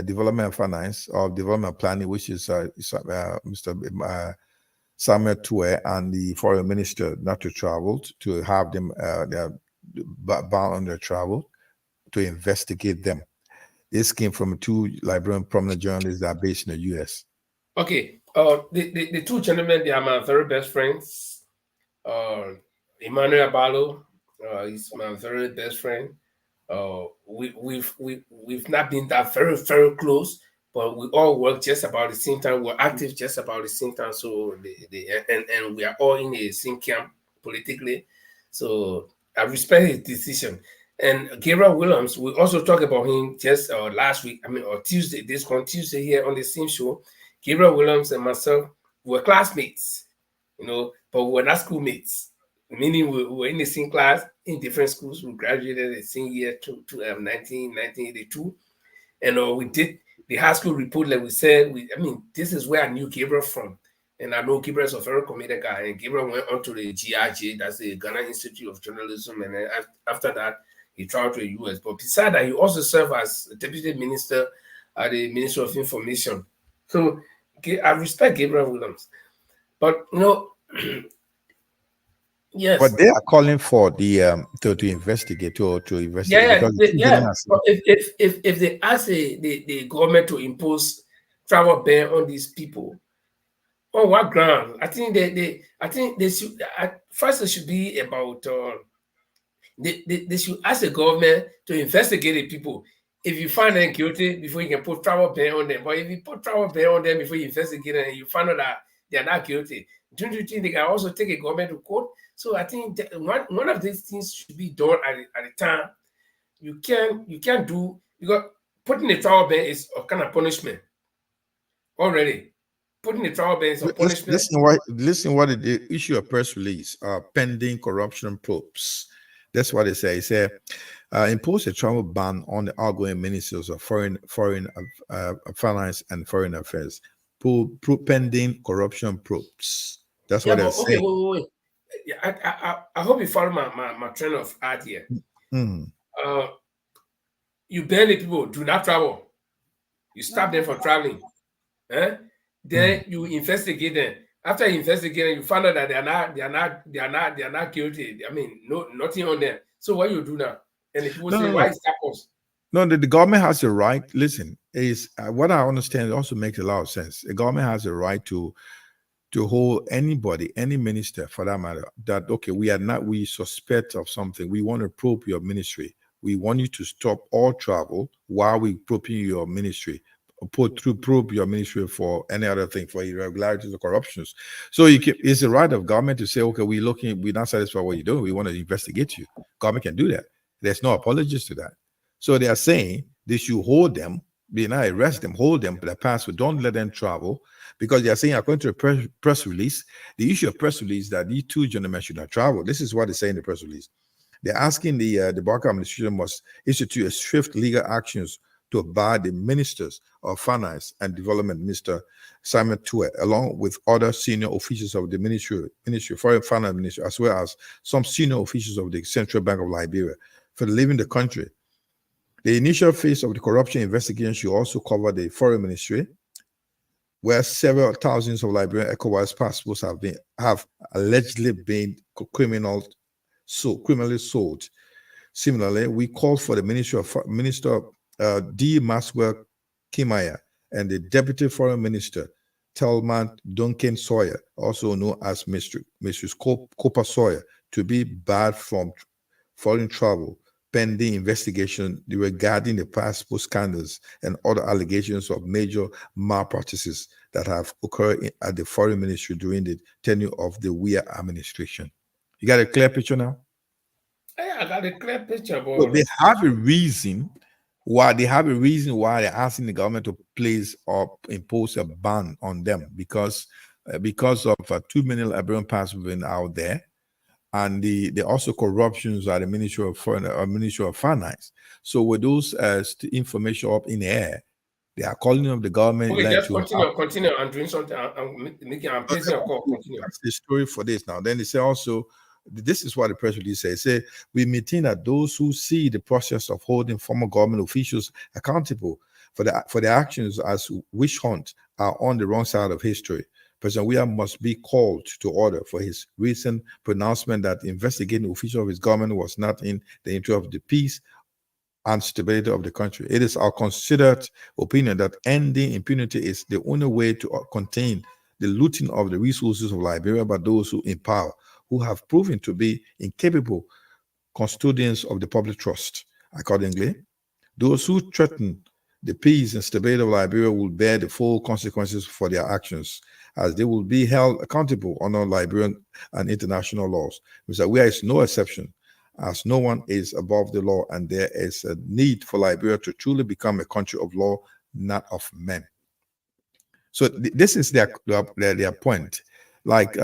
Development Finance or Development Planning, which is Mr. Samuel Tue, and the foreign minister not to travel, to have them bound on their travel, to investigate them. This came from 2 Liberian prominent journalists that are based in the U.S. Okay, the 2 gentlemen, they are my very best friends. Emmanuel Abalo is my very best friend. We've not been that very, very close, but we all work just about the same time. We're active just about the same time. So and we are all in the same camp politically. So I respect his decision. And Gabriel Williams, we also talked about him just last week. Or Tuesday, Tuesday here on the same show. Gabriel Williams and myself were classmates, but we were not schoolmates. Meaning we were in the same class in different schools. We graduated the same year to 1982, and we did the high school report. Like we said, this is where I knew Gabriel from, and I know Gabriel is a very committed guy. And Gabriel went on to the GIJ, that's the Ghana Institute of Journalism, and then after that he traveled to the US. But besides that, he also served as deputy minister at the Ministry of Information. So I respect Gabriel Williams, but yes, but they are calling for the to investigate to investigate. But if they ask the government to impose travel ban on these people, on what ground? I think they should first. It should be about they should ask the government to investigate the people. If you find them guilty before you can put travel ban on them, but if you put travel ban on them before you investigate them and you find out that they are not guilty, don't you think they can also take a government to court? So I think that one of these things should be done at the time. You can't do, because putting a travel ban is a kind of punishment. already, putting the travel bans on punishment. Listen what it issue a press release, pending corruption probes. That's what they say. It said, impose a travel ban on the outgoing ministers of foreign finance and foreign affairs, pending corruption probes. That's what they're saying. Wait. Yeah, I hope you follow my train of thought here. You ban the people do not travel. You stop them from traveling. Then you investigate them. After you investigate them, you find out that they are not guilty. I mean, nothing on them. So what you do now? And the people say, why is that us? No, the government has the right. Listen, is what I understand. It also makes a lot of sense. The government has the right to hold anybody, any minister for that matter, that okay, we suspect of something. We want to probe your ministry. We want you to stop all travel while we probing your ministry. Probe your ministry for any other thing, for irregularities or corruptions. So it's the right of government to say, okay, we're not satisfied with what you're doing. We want to investigate you. Government can do that. There's no apologies to that. So they are saying they should hold them, not arrest them, hold them for the passport. Don't let them travel, because they are saying, according to a press release, the issue of press release that these two gentlemen should not travel. This is what they say in the press release. They're asking the Barker administration must institute a swift legal actions to bar the ministers of finance and development, Mr. Simon Tue, along with other senior officials of the ministry, foreign finance ministry, as well as some senior officials of the Central Bank of Liberia, for leaving the country. The initial phase of the corruption investigation should also cover the foreign ministry, where several thousands of Liberian ECOWAS passports have allegedly been criminally sold. Similarly, we called for the Minister D. Maxwell Kimaya and the Deputy Foreign Minister Telman Duncan Sawyer, also known as Mrs. Cooper Sawyer, to be barred from foreign travel pending investigation regarding the passport scandals and other allegations of major malpractices that have occurred at the foreign ministry during the tenure of the Weah administration. You got a clear picture now? Yeah, I got a clear picture. But so they have a reason why they're asking the government to place or impose a ban on them, because of too many Liberian passports being out there. And the also corruptions at the Ministry of Foreign Ministry of Finance. So with those information up in the air, they are calling on the government. Okay, just continue. I'm doing something. I'm placing a call. Continue. That's the story for this now. Then they say also, this is what the press release says. Say we maintain that those who see the process of holding former government officials accountable for the actions as witch hunt are on the wrong side of history. President Weah must be called to order for his recent pronouncement that investigating official of his government was not in the interest of the peace and stability of the country. It is our considered opinion that ending impunity is the only way to contain the looting of the resources of Liberia by those who in power, who have proven to be incapable custodians of the public trust. Accordingly, those who threaten the peace and stability of Liberia will bear the full consequences for their actions, as they will be held accountable under Liberian and international laws. Mr. Weah is no exception, as no one is above the law, and there is a need for Liberia to truly become a country of law, not of men. So this is their point. Like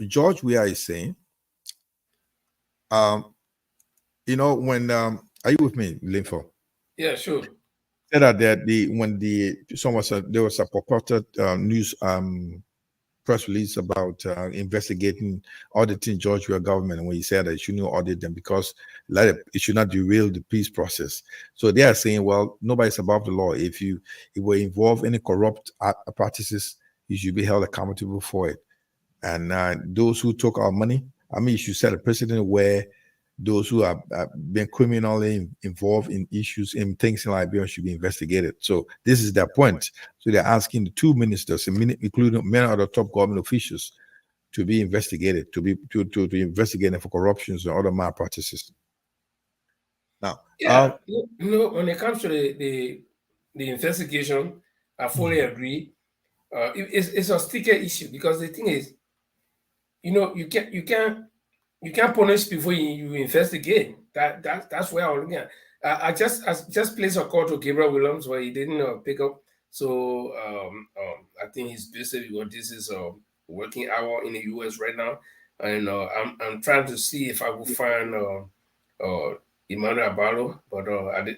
George Weah is saying, when are you with me, Linfo? Yeah, sure. That there was a purported news press release about investigating auditing George Weah government, and when he said that it shouldn't audit them because it should not derail the peace process. So they are saying, well, nobody's above the law. If you were involved in any corrupt practices, you should be held accountable for it. And those who took our money, you should set a precedent where those who have been criminally involved in issues in things in Liberia should be investigated. So this is their point. So they're asking the two ministers, including many other top government officials, to be investigated, to investigate them for corruptions and other malpractices. Now, when it comes to the investigation, I fully agree. It's a sticker issue, because the thing is, you can't punish before you investigate. That's where I'm looking at. I just placed a call to Gabriel Williams where he didn't pick up. So I think he's busy because this is a working hour in the US right now, and I'm trying to see if I will find Emmanuel Abalo, but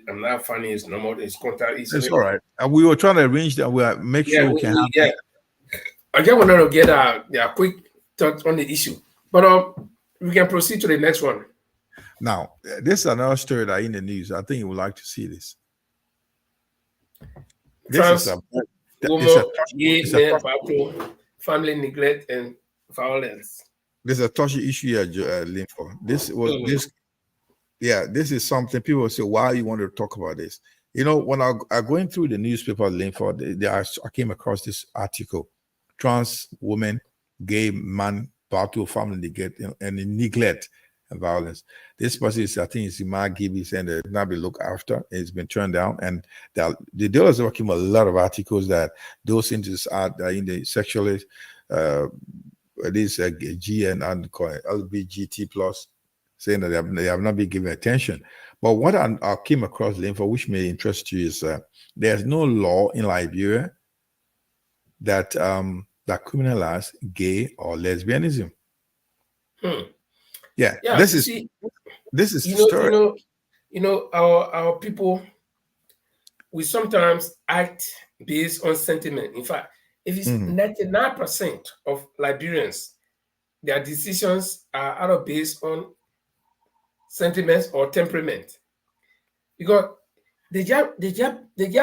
I'm not finding his number, his contact It's easily. all right. And we were trying to arrange that. We'll make sure we can have. I just wanted to get a quick thought on the issue, but we can proceed to the next one. Now, this is another story that in the news. I think you would like to see this. This is a family neglect and violence. There's a touchy issue here, Linford. This is something people say, why you want to talk about this? You know, when I going through the newspaper, Linford, I came across this article: trans woman, gay man, battle family neglect and violence. This person is, I think it's Imad Gibi, saying that not be looked after. It's been turned down, and the dealers are working with a lot of articles that those interests are in the sexually, G and LBGT plus, saying that they have not been given attention. But what I came across, Linford, which may interest you, is there's no law in Liberia that criminalize gay or lesbianism. Yeah, this is our people, we sometimes act based on sentiment. In fact, if it's 99% of Liberians, their decisions are either based on sentiments or temperament, because they just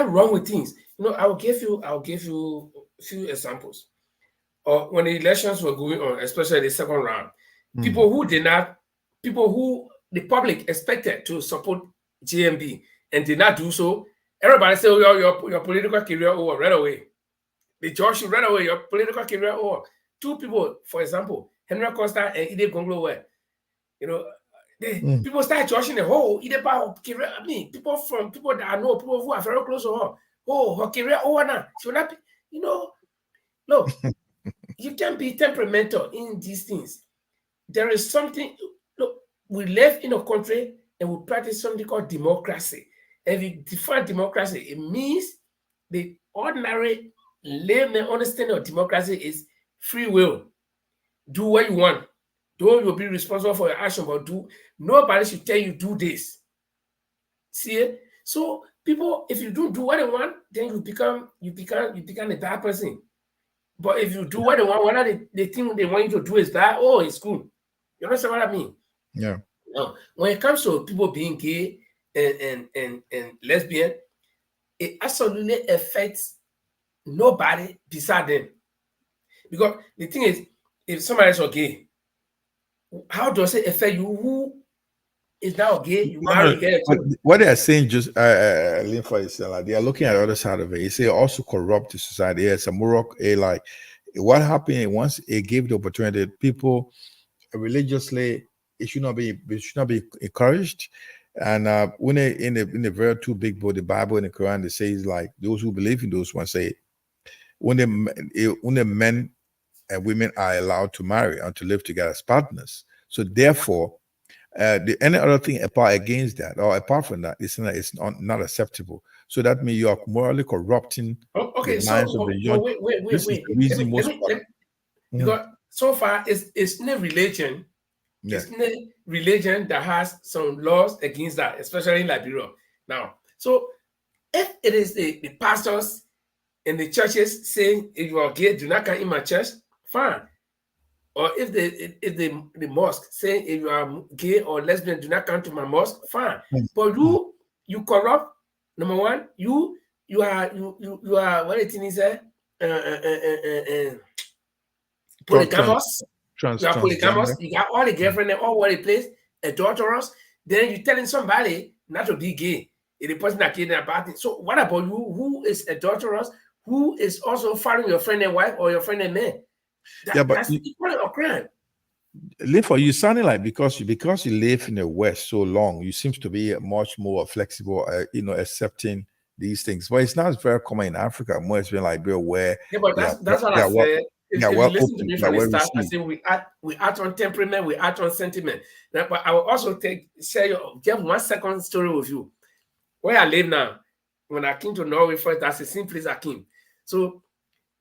wrong with things. You know, I'll give you a few examples. When the elections were going on, especially the second round, people who the public expected to support GMB and did not do so, everybody said, "Oh, your political career over right away." The judge should right away, your political career over. Two people, for example, Henry Costa and Ide Gonglo were, you know, people start judging the whole Ide Bao career. I mean, people that I know, people who are very close to her. Oh, her career over now. She will not be, you know, look, you can be temperamental in these things. There is something, look, we live in a country and we practice something called democracy. And if you define democracy, it means the ordinary layman understanding of democracy is free will. Do what you want. Though you'll be responsible for your action, but nobody should tell you do this. See it? So people, if you don't do what they want, then you become a bad person. But if you do what they want, whether they think they want you to do is bad, oh, it's good. You understand what I mean? Yeah. Now, when it comes to people being gay and lesbian, it absolutely affects nobody beside them. Because the thing is, if somebody is gay, how does it affect you? Who is now gay? You marry gay. What they are saying, just Linford, is like they are looking at the other side of it. They say also corrupt the society. It's a Morocco, like what happened once it gave the opportunity, people religiously, it should not be encouraged. And when in the very two big book, the Bible and the Quran, it says like those who believe in those ones say when the men and women are allowed to marry and to live together as partners. So therefore, any other thing apart against that or apart from that, it's not acceptable. So that means you are morally corrupting the minds of the young. Wait. This is the reason because so far it's no religion. Yeah. It's no religion that has some laws against that, especially in Liberia. Now, so if it is the pastors and the churches saying if you are gay, do not come in my church, fine. Or if the mosque saying if you are gay or lesbian, do not come to my mosque, fine. But you corrupt. Number one, you are what the thing is polygamous. You are polygamous. You got all the girlfriend and all over the place, adulterous. Then you're telling somebody not to be gay. If the person that kidnapped about it. So what about you? Who is adulterous? Who is also following your friend and wife or your friend and man? That's equal or crime. Linford, you sounding like because you live in the West so long, you seem to be much more flexible, accepting these things. But it's not very common in Africa. More it's been like where but that's what I said. If you listen to me from the start, I say we act on temperament, we act on sentiment. Now, but I will also give 1 second story with you. Where I live now, when I came to Norway first, that's the same place I came. So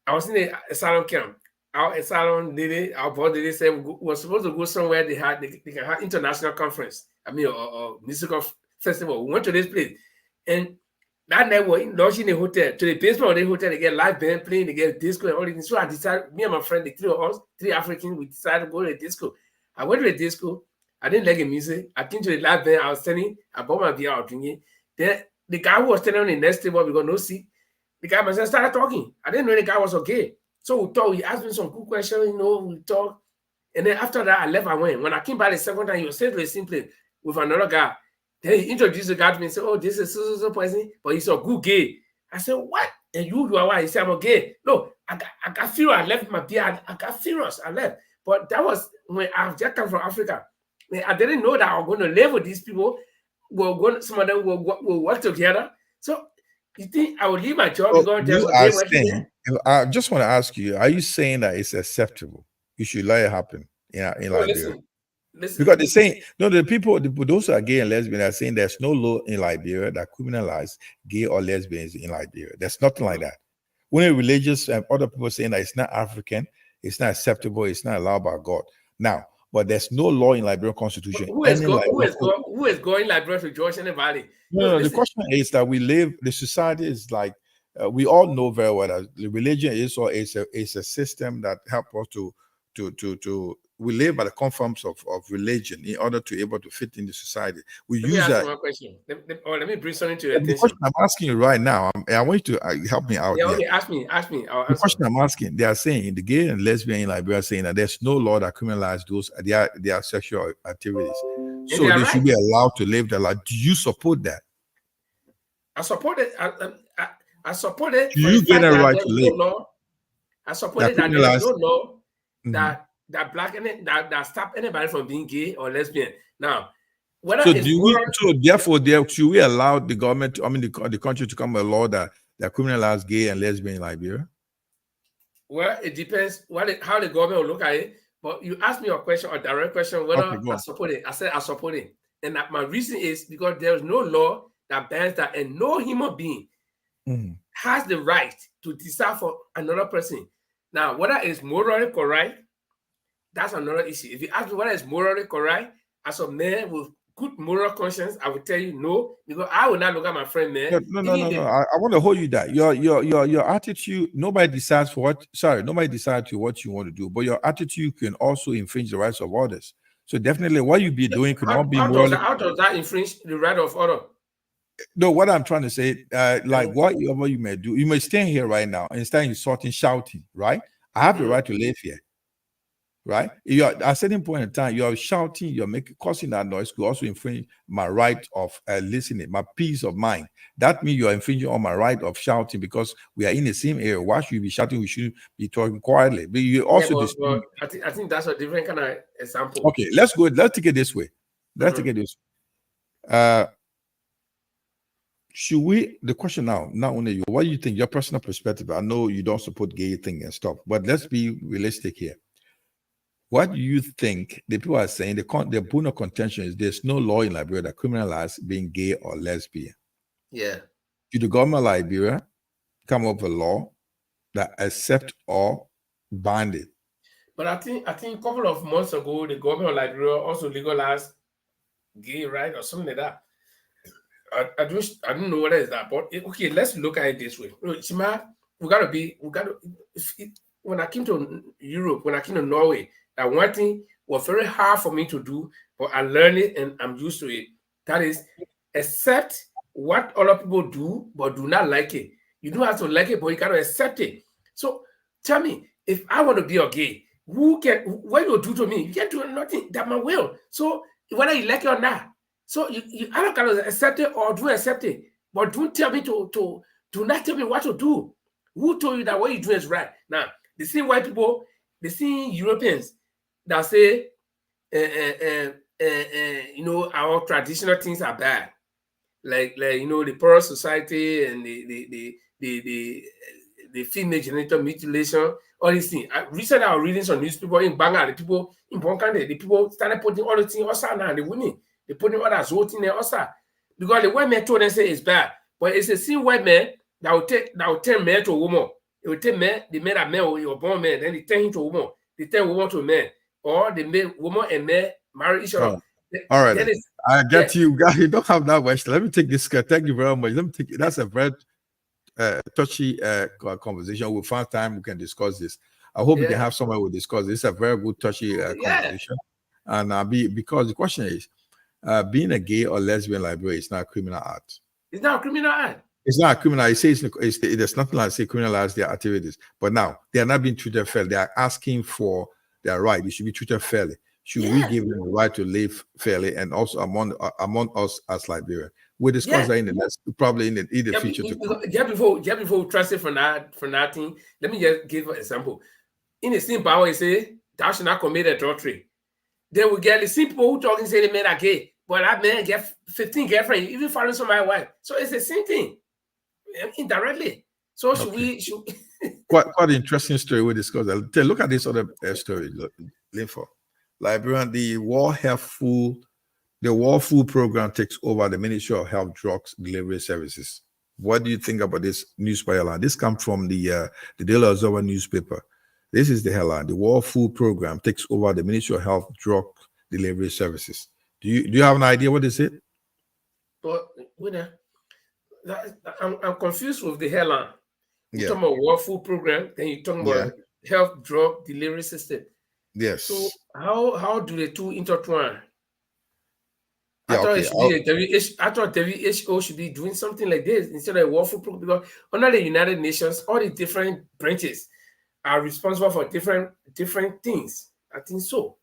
I was in a asylum camp. Our asylum lady, our board lady said we were supposed to go somewhere they can have international conference. I mean, or musical festival. We went to this place, and that night we were lodging in a hotel. To the basement of the hotel, they get live band playing, they get disco and all these things. So I decided, me and my friend, the three of us, three Africans, we decided to go to the disco. I went to the disco. I didn't like the music. I came to the live band. I was standing. I bought my beer. I was drinking. Then the guy who was standing on the next table, we got no seat. The guy myself started talking. I didn't know the guy was okay. So we talked. He asked me some good questions. You know, we talked. And then after that, I left. I went. When I came back the second time, he was sent to the same place with another guy. Then he introduced the guy to me and said, "Oh, this is so person, but he's a good gay." I said, "What? And you are why?" He said, "I'm a gay." No, I got furious. I left my beer. I got furious. I left. But that was when I just come from Africa. I didn't know that I was going to live with these people. Some of them will work together. So you think I would leave my job and go and just I just want to ask you, are you saying that it's acceptable? You should let it happen in Liberia? Listen. Because they're saying, no, the people, those who are gay and lesbian are saying there's no law in Liberia that criminalizes gay or lesbians in Liberia. There's nothing like that. When religious and other people saying that it's not African, it's not acceptable, it's not allowed by God. Now, but there's no law in Liberian constitution. Who is going Liberia to judge anybody? No, the question is that we live, the society is like, we all know very well that the religion is a system that helps us we live by the conforms of religion in order to be able to fit in the society. Let me ask one question. Let me bring something to your attention. The question I'm asking you right now, I want you to help me out. Yeah, okay, ask me. The question I'm asking, they are saying, the gay and lesbian in Liberia are saying that there's no law that criminalizes those their sexual activities. So they should be allowed to live their life. Do you support that? I support it. I support it. Do you get a right to live? I support it that there's no law that block that stop anybody from being gay or lesbian. Now, therefore, should we allow the government, the country to come with a law that criminalize gay and lesbian in Liberia? Well, it depends how the government will look at it. But you asked me a question, a direct question, whether I support it. I said I support it. And my reason is because there is no law that bans that, and no human being has the right to decide for another person. Now, whether it's morally correct, that's another issue. If you ask me whether it's morally correct, as a man with good moral conscience, I will tell you no, because I will not look at my friend man. No. I want to hold you that your attitude. Nobody decides to what you want to do, but your attitude can also infringe the rights of others. So definitely, what you be doing could not be morally. How does that infringe the right of others? No, what I'm trying to say, whatever you may do, you may stand here right now and start insulting, shouting, right? I have the right to live here. Right? At a certain point in time, you're shouting, you're causing that noise could also infringe my right of listening, my peace of mind. That means you're infringing on my right of shouting because we are in the same area. Why should you be shouting? We should be talking quietly. But you also I think that's a different kind of example. Okay, let's take it this way. Take it this way. Should we, the question now, not only you, what do you think, your personal perspective? I know you don't support gay thing and stuff, but let's be realistic here. What do you think the people are saying? The bone of contention is there's no law in Liberia that criminalizes being gay or lesbian. Yeah. Should the government of Liberia come up with a law that accept or ban it? But I think a couple of months ago, the government of Liberia also legalized gay right or something like that. I don't know what is that, but okay, let's look at it this way. Shima, when I came to Europe, when I came to Norway, that one thing was very hard for me to do, but I learned it and I'm used to it. That is, accept what other people do, but do not like it. You don't have to like it, but you gotta accept it. So tell me, if I want to be a gay, what you do to me? You can't do nothing. That's my will. So whether you like it or not, so you either gotta accept it or do accept it. But don't tell me to do not tell me what to do. Who told you that what you do is right? Now, the same white people, the same Europeans that say, our traditional things are bad, like the poor society and the female genital mutilation, all these things. Recently, I was reading some newspaper in Bangla. The people in Bonkande, the people started putting all the things outside now. The women, they putting all that zote in there outside because the white men told them say it's bad, But it's the same white man that will turn man to a woman. It will take man, the man that man or born man, then they turn him to a woman. They turn woman to a man, or they make woman and man marry each other. All right, I get you. You don't have that much. Let me take this. Thank you very much. Let me take. That's a very touchy conversation. We'll find time we can discuss this. I hope we can have somewhere we'll discuss this. It's a very good touchy conversation. And because the question is, being a gay or lesbian Liberian is not a criminal act. It's not a criminal act. It's not a criminal. It says there's nothing like say criminalize their activities. But now they are not being treated fairly. They are asking for their right. They should be treated fairly. Should we give them the right to live fairly, and also among us as Liberian? We'll discuss that in the next, probably in the future. Just before we translate from that thing, let me just give an example. In the same power, you say thou shalt not commit adultery. Then we get the same people who talking say the men are gay, but that man get 15 girlfriends, even following somebody's wife. So it's the same thing, indirectly. So should quite an interesting story we discussed. Look at this other story, Linford. Liberian, the World Food Program takes over the Ministry of Health Drugs Delivery Services. What do you think about this newspaper headline? This comes from the Daily Observer newspaper. This is the headline: the World Food Program takes over the Ministry of Health Drug Delivery Services. Do you have an idea what is it? But I'm confused with the headline. You're talking about World Food Program, then you're talking about Health Drug Delivery System. Yes. So how do the two intertwine? Yeah, I thought WHO should be doing something like this instead of a World Food Program, because under the United Nations, all the different branches are responsible for different things. I think so.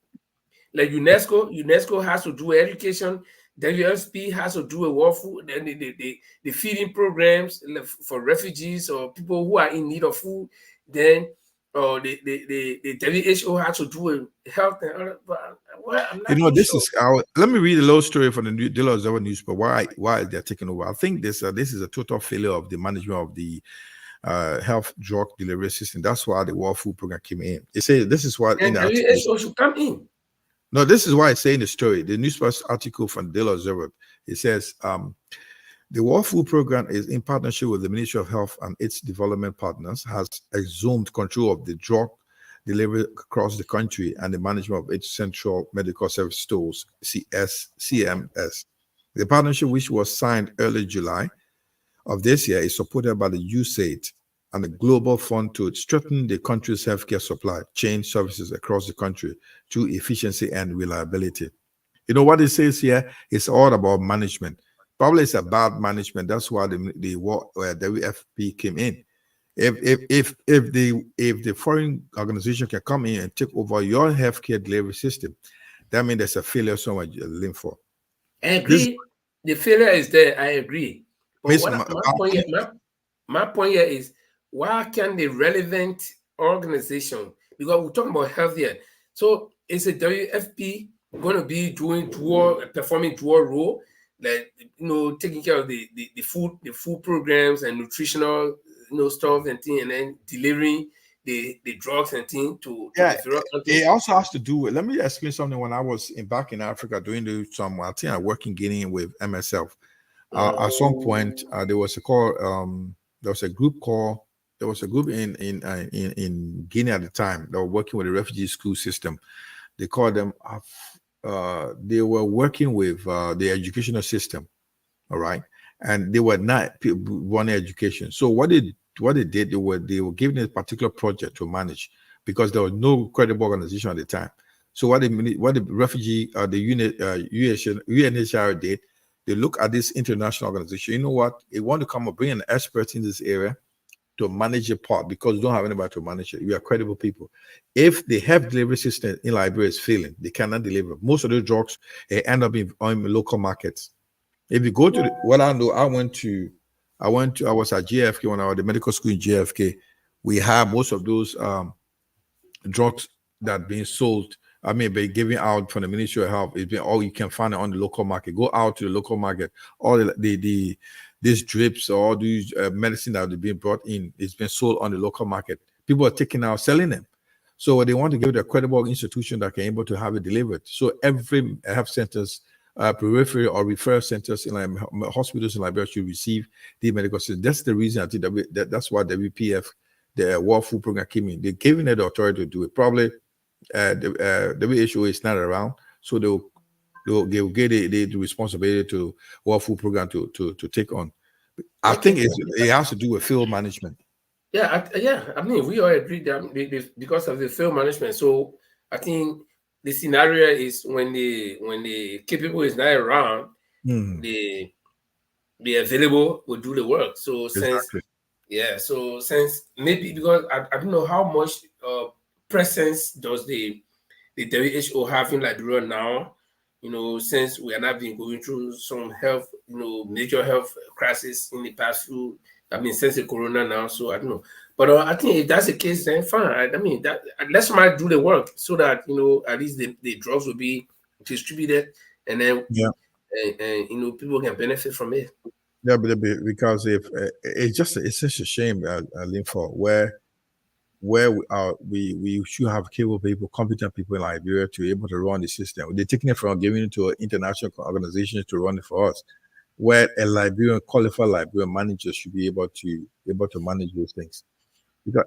Like UNESCO has to do education. WFP has to do a World Food, and the feeding programs for refugees or people who are in need of food. Then the WHO has to do a health and other. Let me read a little story from the Daily Observer newspaper. Why they're taking over? I think this is a total failure of the management of the health drug delivery system. That's why the World Food Program came in. It says this is what WHO should come in. No, this is why I say in the story, the newspaper article from the Daily Observer. It says the World Food Program is in partnership with the Ministry of Health and its development partners has assumed control of the drug delivery across the country and the management of its central medical service stores, CMS. The partnership, which was signed early July of this year, is supported by the USAID and the Global Fund to strengthen the country's healthcare supply chain services across the country through efficiency and reliability. You know what it says here? It's all about management. Probably it's a bad management. That's why the WFP came in. If the foreign organization can come in and take over your healthcare delivery system, that means there's a failure somewhere you're looking for. I agree. The failure is there. I agree. But my point here is, why can the relevant organization, because we're talking about health here, so is a WFP going to be performing dual role, like taking care of the food programs and nutritional stuff and thing, and then delivering the drugs and thing to it also has to do with. Let me explain something. When I was back in Africa doing some, I think I work in Guinea with MSF. At some point, there was a group in Guinea at the time that were working with the refugee school system. They called them. They were working with the educational system, all right, and they were not running education. So what they did, they were given a particular project to manage because there was no credible organization at the time. So what the refugee UNHCR did, they look at this international organization. You know what? They want to come and bring an expert in this area to manage your part because you don't have anybody to manage it. You are credible people. If the health delivery system in Liberia is failing, they cannot deliver. Most of the drugs end up in local markets. If you go to what I know, I was at JFK when I was at the medical school in JFK. We have most of those drugs that being sold. I mean, by giving out from the Ministry of Health, it's been all you can find it on the local market. Go out to the local market. All these drips or all these medicine that have been brought in, it's been sold on the local market. People are taking out, selling them. So they want to give it a credible institution that can able to have it delivered. So every health centers periphery or referral centers in hospitals in Liberia should receive the medical system. That's the reason I think that's why WPF, the World Food Program, came in. They're giving it the authority to do it. Probably the WHO is not around, so they'll get the responsibility to World Food Program to take on. I think it has to do with field management. Yeah, I mean, we all agree that because of the field management. So I think the scenario is when the capable is not around, the available will do the work. So since maybe because I don't know how much presence does the WHO have in Liberia now, since we are not been going through some health, major health crisis in the past few, since the corona now. So I don't know. But I think if that's the case, then fine. I mean, that let somebody do the work so that, at least the drugs will be distributed and then, and people can benefit from it. Yeah, but because if it's such a shame, Linfo, where we should have capable people, competent people in Liberia to be able to run the system. They're taking it from giving it to international organizations to run it for us, where a qualified Liberian manager should be able to manage those things. Because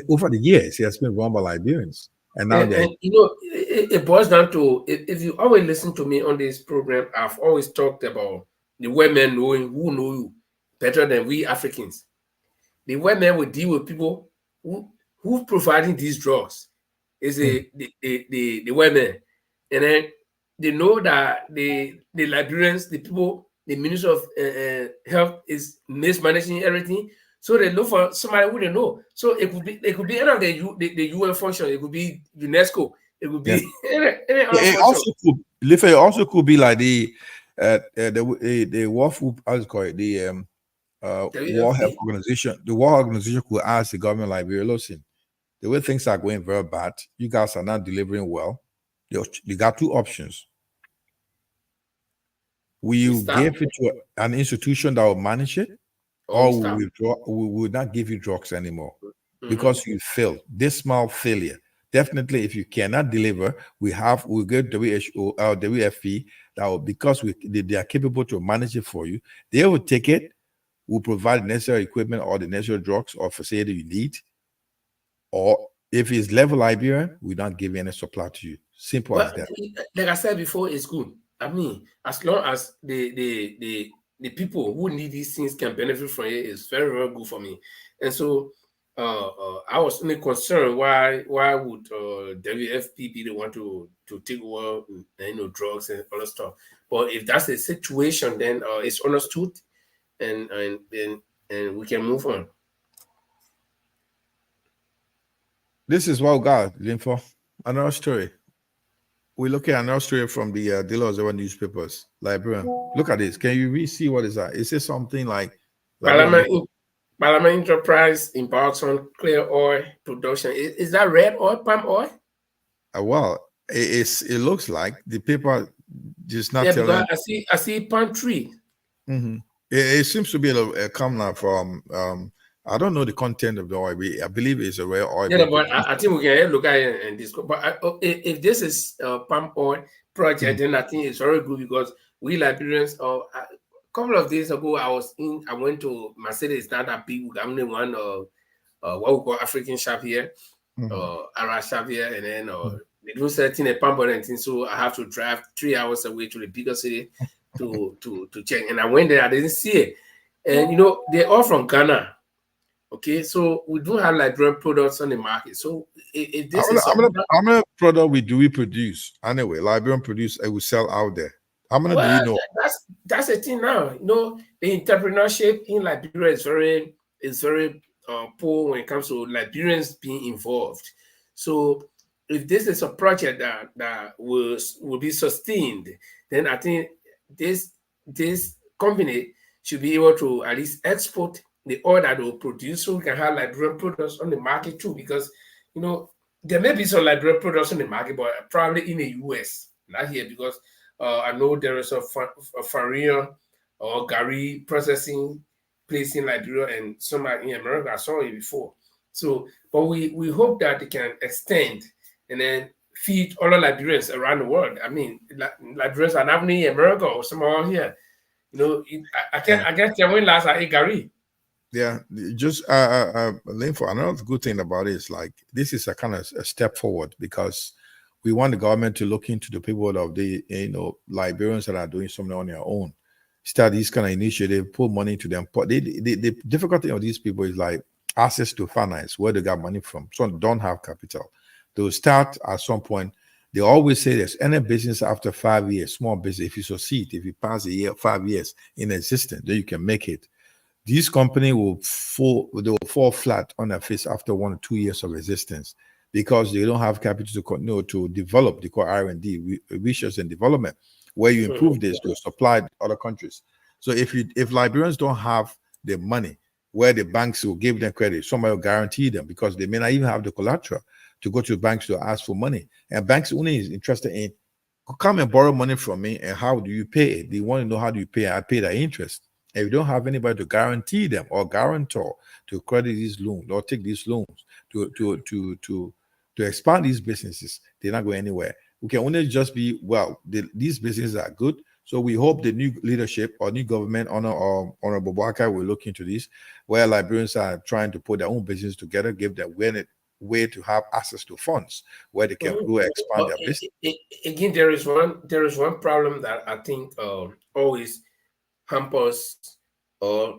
over the years, it has been run by Liberians. And now it boils down to, if you always listen to me on this program, I've always talked about the women knowing who know you better than we Africans. The women will deal with people who's providing these drugs is the women, and then they know that the Liberians, the people, the Minister of Health is mismanaging everything, so they look for somebody who they know. So it could be any of the UN function, it could be UNESCO, it could be it also could be like the World Food, World Health Organization. The World Organization could ask the government like, listen, the way things are going very bad, you guys are not delivering well. You got two options. Will you give it to an institution that will manage it, or we will not give you drugs anymore because you failed. Dismal failure. Definitely, if you cannot deliver, we'll get WHO or WFP that will, because they are capable to manage it for you. They will take it, will provide the necessary equipment or the necessary drugs or facility you need. Or if it's level Liberian, we don't give any supply to you. Simple as that. Like I said before, it's good. I mean, as long as the people who need these things can benefit from it, it's very, very good for me. And so I was only concerned why would WFP be the one to take over drugs and other stuff. But if that's the situation, then it's understood, and we can move on. This is what we got, Linfo. Another story. We look at another story from the Dealers of newspapers, Liberian. Look at this. Can you see what is that? Is it something like Parliament Enterprise embarks on clear oil production? Is that red oil, palm oil? Well, it looks like the paper just not telling. I see palm tree. It seems to be a come from I don't know the content of the oil. I believe it's a rare oil. Yeah, but I think we can look at it and discuss. But if this is a palm oil project, then I think it's very good, because we Liberians, a couple of days ago, I went to Mercedes, not that big. I'm the one what we call African shop here, Arab shop here, and then they don't sell a palm oil and things, so I have to drive 3 hours away to the bigger city to check. And I went there, I didn't see it, and they're all from Ghana. Okay, so we do have Liberian products on the market. So if this how many product do we produce anyway? Liberian produce, I will sell out there. How many do you know? That's the thing now. The entrepreneurship in Liberia is very poor when it comes to Liberians being involved. So if this is a project that will be sustained, then I think this company should be able to at least export the oil that will produce, so we can have Liberian products on the market too. Because there may be some Liberian products on the market, but probably in the US, not here, because I know there is a farina or Gary processing place in Liberia and some in America. I saw it before. So, but we hope that they can extend, and then feed other Liberians around the world. I mean, Liberians are not only in America or somewhere here. You know, I can't tell when last I ate Gary. Yeah, just Lynn, for another good thing about it is like this is a kind of a step forward because we want the government to look into the people of the Liberians that are doing something on their own. Start this kind of initiative, put money to them. But the difficulty of these people is like access to finance, where they got money from. Some don't have capital. They'll start at some point. They always say there's any business after 5 years, small business. If you succeed, if you pass 5 years in existence, then you can make it. These companies will fall flat on their face after 1 or 2 years of existence because they don't have capital to continue to develop the core R&D, research and development, where you improve this to supply other countries. So if Liberians don't have the money, where the banks will give them credit, somebody will guarantee them because they may not even have the collateral to go to banks to ask for money. And banks only is interested in come and borrow money from me, and how do you pay it? They want to know how do you pay. I pay the interest. If you don't have anybody to guarantee them or guarantor to credit these loans or take these loans to expand these businesses, they're not going anywhere. We can only just be these businesses are good. So we hope the new leadership or new government, Honorable Boubacar, will look into this, where Liberians are trying to put their own business together, give them way to have access to funds where they can grow, expand their business. Again, there is one problem that I think always hampers or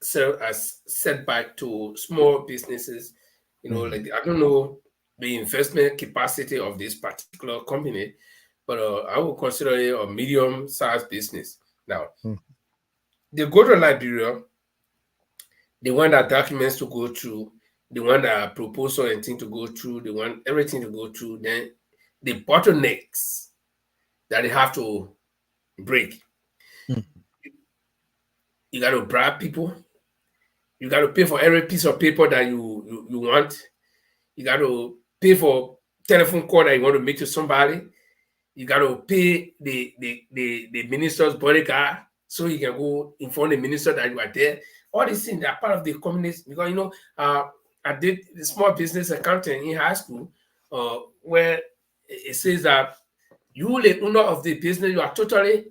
serve as setback to small businesses. Like I don't know the investment capacity of this particular company, but I would consider it a medium-sized business. Now, they go to Liberia, they want their documents to go through, they want their proposal and thing to go through, they want everything to go through. Then the bottlenecks that they have to break. You got to bribe people. You got to pay for every piece of paper that you want. You got to pay for telephone call that you want to make to somebody. You got to pay the minister's bodyguard so you can go inform the minister that you are there. All these things are part of the communist. Because I did the small business accounting in high school, where it says that you, the owner of the business, you are totally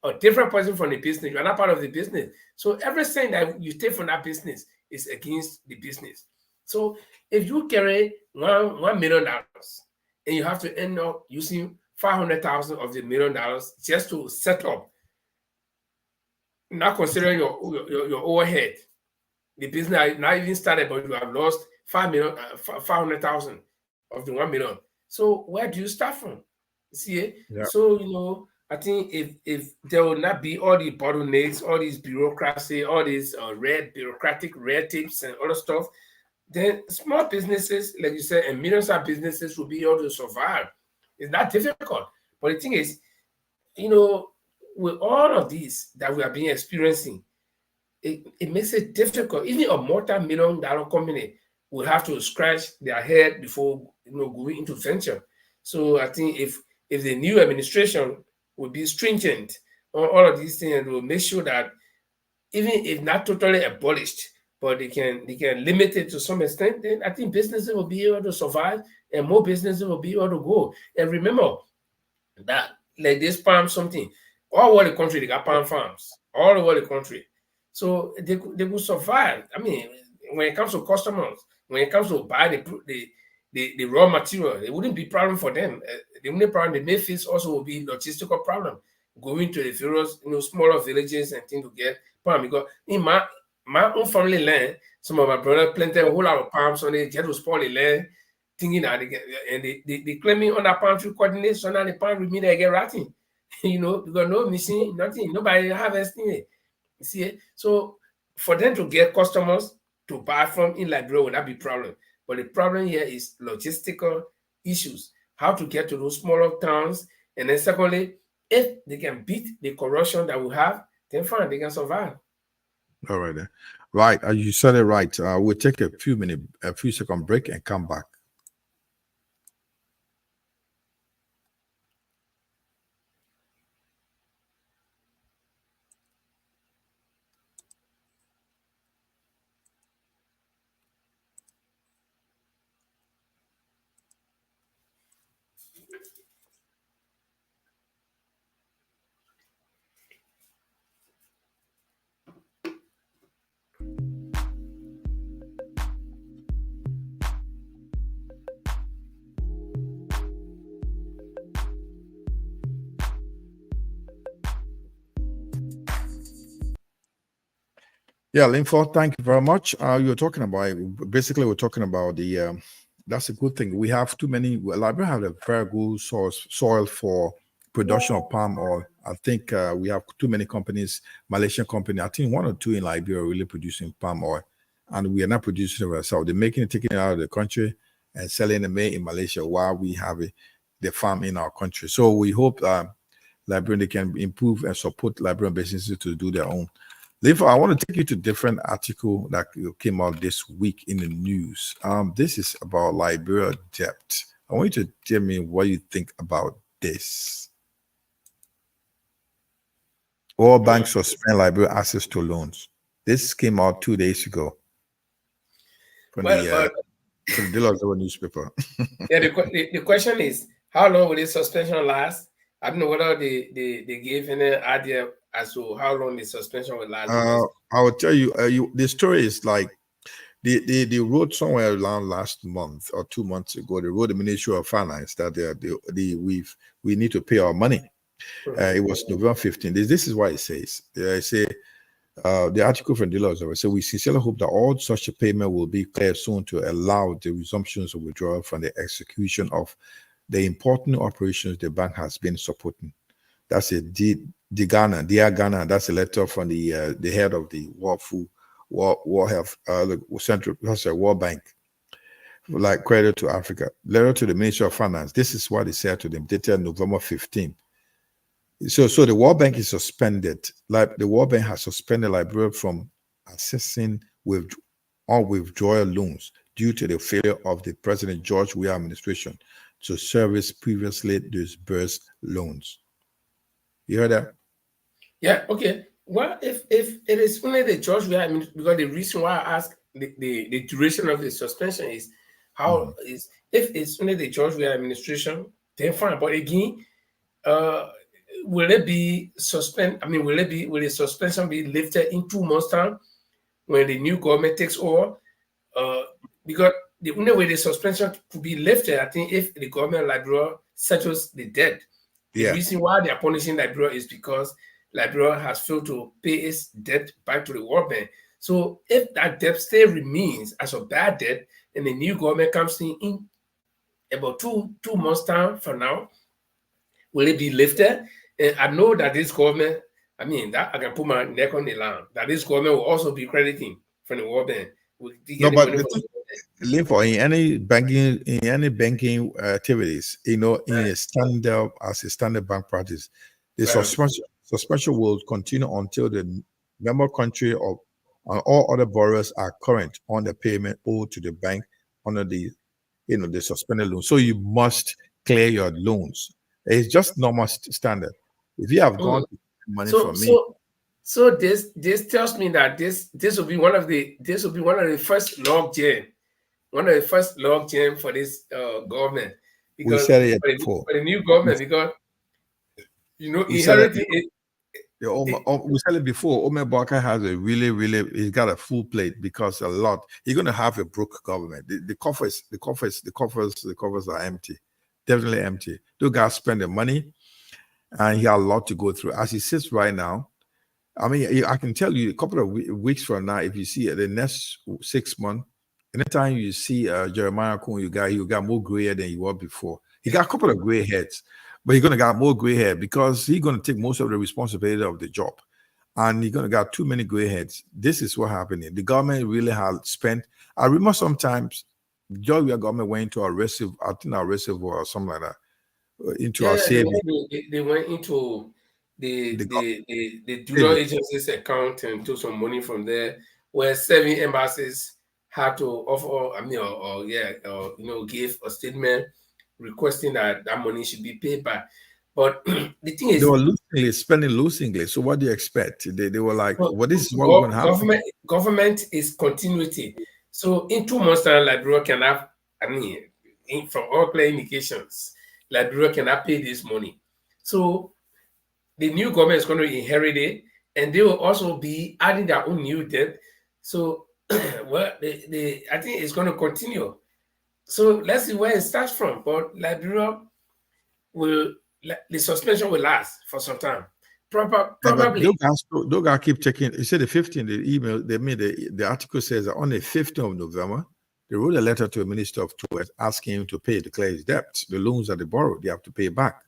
a different person from the business. You are not part of the business. So everything that you take from that business is against the business. So if you carry $1 million and you have to end up using 500,000 of the $1 million just to set up, not considering your overhead, the business not even started, but you have lost 500,000 of the 1 million. So where do you start from? See, so I think if there will not be all the bottlenecks, all these bureaucracy, all these bureaucratic red tapes and other stuff, then small businesses, like you said, and medium-sized businesses will be able to survive. It's not difficult. But the thing is, with all of these that we are being experiencing, it makes it difficult. Even a multi-million-dollar company will have to scratch their head before going into venture. So I think if the new administration will be stringent on all of these things and will make sure that even if not totally abolished, but they can limit it to some extent, then I think businesses will be able to survive and more businesses will be able to go. And remember that like this palm something, all over the country they got palm farms, all over the country. So they will survive. I mean, when it comes to customers, when it comes to buy the raw material, it wouldn't be a problem for them. The only problem they may face also will be logistical problem, going to the various smaller villages and things to get palm. Because in my own family land, some of my brothers planted a whole lot of palms, so they get to spoil the land, thinking that they claiming on that palm tree coordination, now the palm with me they get rotting. Because no machine, nothing, nobody harvesting it. You see it? So for them to get customers to buy from in Liberia would not be a problem. But the problem here is logistical issues, how to get to those smaller towns. And then secondly, if they can beat the corruption that we have, then fine, they can survive. All right, then. Right, you said it right. We'll take a few second break and come back. Yeah, Linford, thank you very much. You're talking about, basically, we're talking about the, that's a good thing. We have too many, Liberia have a very good soil for production of palm oil. I think we have too many companies, Malaysian company, I think 1 or 2 in Liberia are really producing palm oil. And we are not producing it ourselves. They're making it, taking it out of the country and selling it made in Malaysia while we have the farm in our country. So we hope Liberian, they can improve and support Liberian businesses to do their own. Therefore, I want to take you to different article that came out this week in the news. This is about Liberia debt. I want you to tell me what you think about this. All banks suspend Liberia access to loans. This came out 2 days ago from the Dailies newspaper. Yeah, the question is, how long will this suspension last? I don't know whether they gave any idea as to how long the suspension will last. I will tell you, the story is like they wrote somewhere around last month or 2 months ago. They wrote the Ministry of Finance that we need to pay our money. It was November 15th. This is what it says. I say the article from Dealers. So we sincerely hope that all such a payment will be cleared soon to allow the resumptions of withdrawal from the execution of the important operations the bank has been supporting. That's a dear Ghana. That's a letter from the head of the World Health Central, World Bank, like Credit to Africa. Letter to the Ministry of Finance. This is what they said to them, dated November 15. So the World Bank is suspended. Like the World Bank has suspended Liberia from assessing withdrawal loans due to the failure of the President George Weah administration to service previously disbursed loans. You heard that? Yeah, okay. Well, if it is only the George Weah, because the reason why I ask the duration of the suspension is how is if it's only the George Weah administration, then fine. But again, will it be suspend? I mean, will the suspension be lifted in 2 months' time when the new government takes over? Because the only way the suspension could be lifted, I think, if the government of Liberia settles the debt. The reason why they are punishing Liberia is because Liberia has failed to pay its debt back to the World Bank. So if that debt still remains as a bad debt and the new government comes in about two months' time from now, will it be lifted? And I know that this government, I mean, that I can put my neck on the line, that this government will also be crediting from the World Bank. No, but in any banking activities, in a standard bank practice, the suspension will continue until the member country of all other borrowers are current on the payment owed to the bank under the suspended loan. So you must clear your loans. It's just normal standard. If you have gone to money from me. So this tells me that this will be one of the first log jam, for this government. Because we said it before. For the new government, because inheriting it. We said it before. Omer Barker has he's got a full plate because he's going to have a broke government. The coffers are empty, definitely empty. Those guys spend the money, and he has a lot to go through. As he sits right now, I mean, I can tell you a couple of weeks from now, if you see the next 6 months, anytime you see Jeremiah Kun, you got more gray hair than you were before. He got a couple of gray heads, but he's going to get more gray hair because he's going to take most of the responsibility of the job. And he's going to get too many gray heads. This is what happened. The government really has spent. I remember sometimes Georgia government went into a reservoir or something like that, into our savings. They went into the donor agency's account and took some money from there, where 7 embassies had to offer, give a statement requesting that money should be paid back. But the thing is, they were spending loosely. So what do you expect? They were like, this is what we're going to happen. Government is continuity. So in 2 months' time, Liberia can have, from all clear indications, Liberia cannot pay this money. So the new government is going to inherit it, and they will also be adding their own new debt. So, I think it's going to continue. So let's see where it starts from. But Liberia the suspension will last for some time. Probably. Those guys keep checking. You said the 15th, the email, they made the article says that on the 15th of November, they wrote a letter to the Minister of Tourism asking him to pay, declare his debts. The loans that they borrowed, they have to pay back.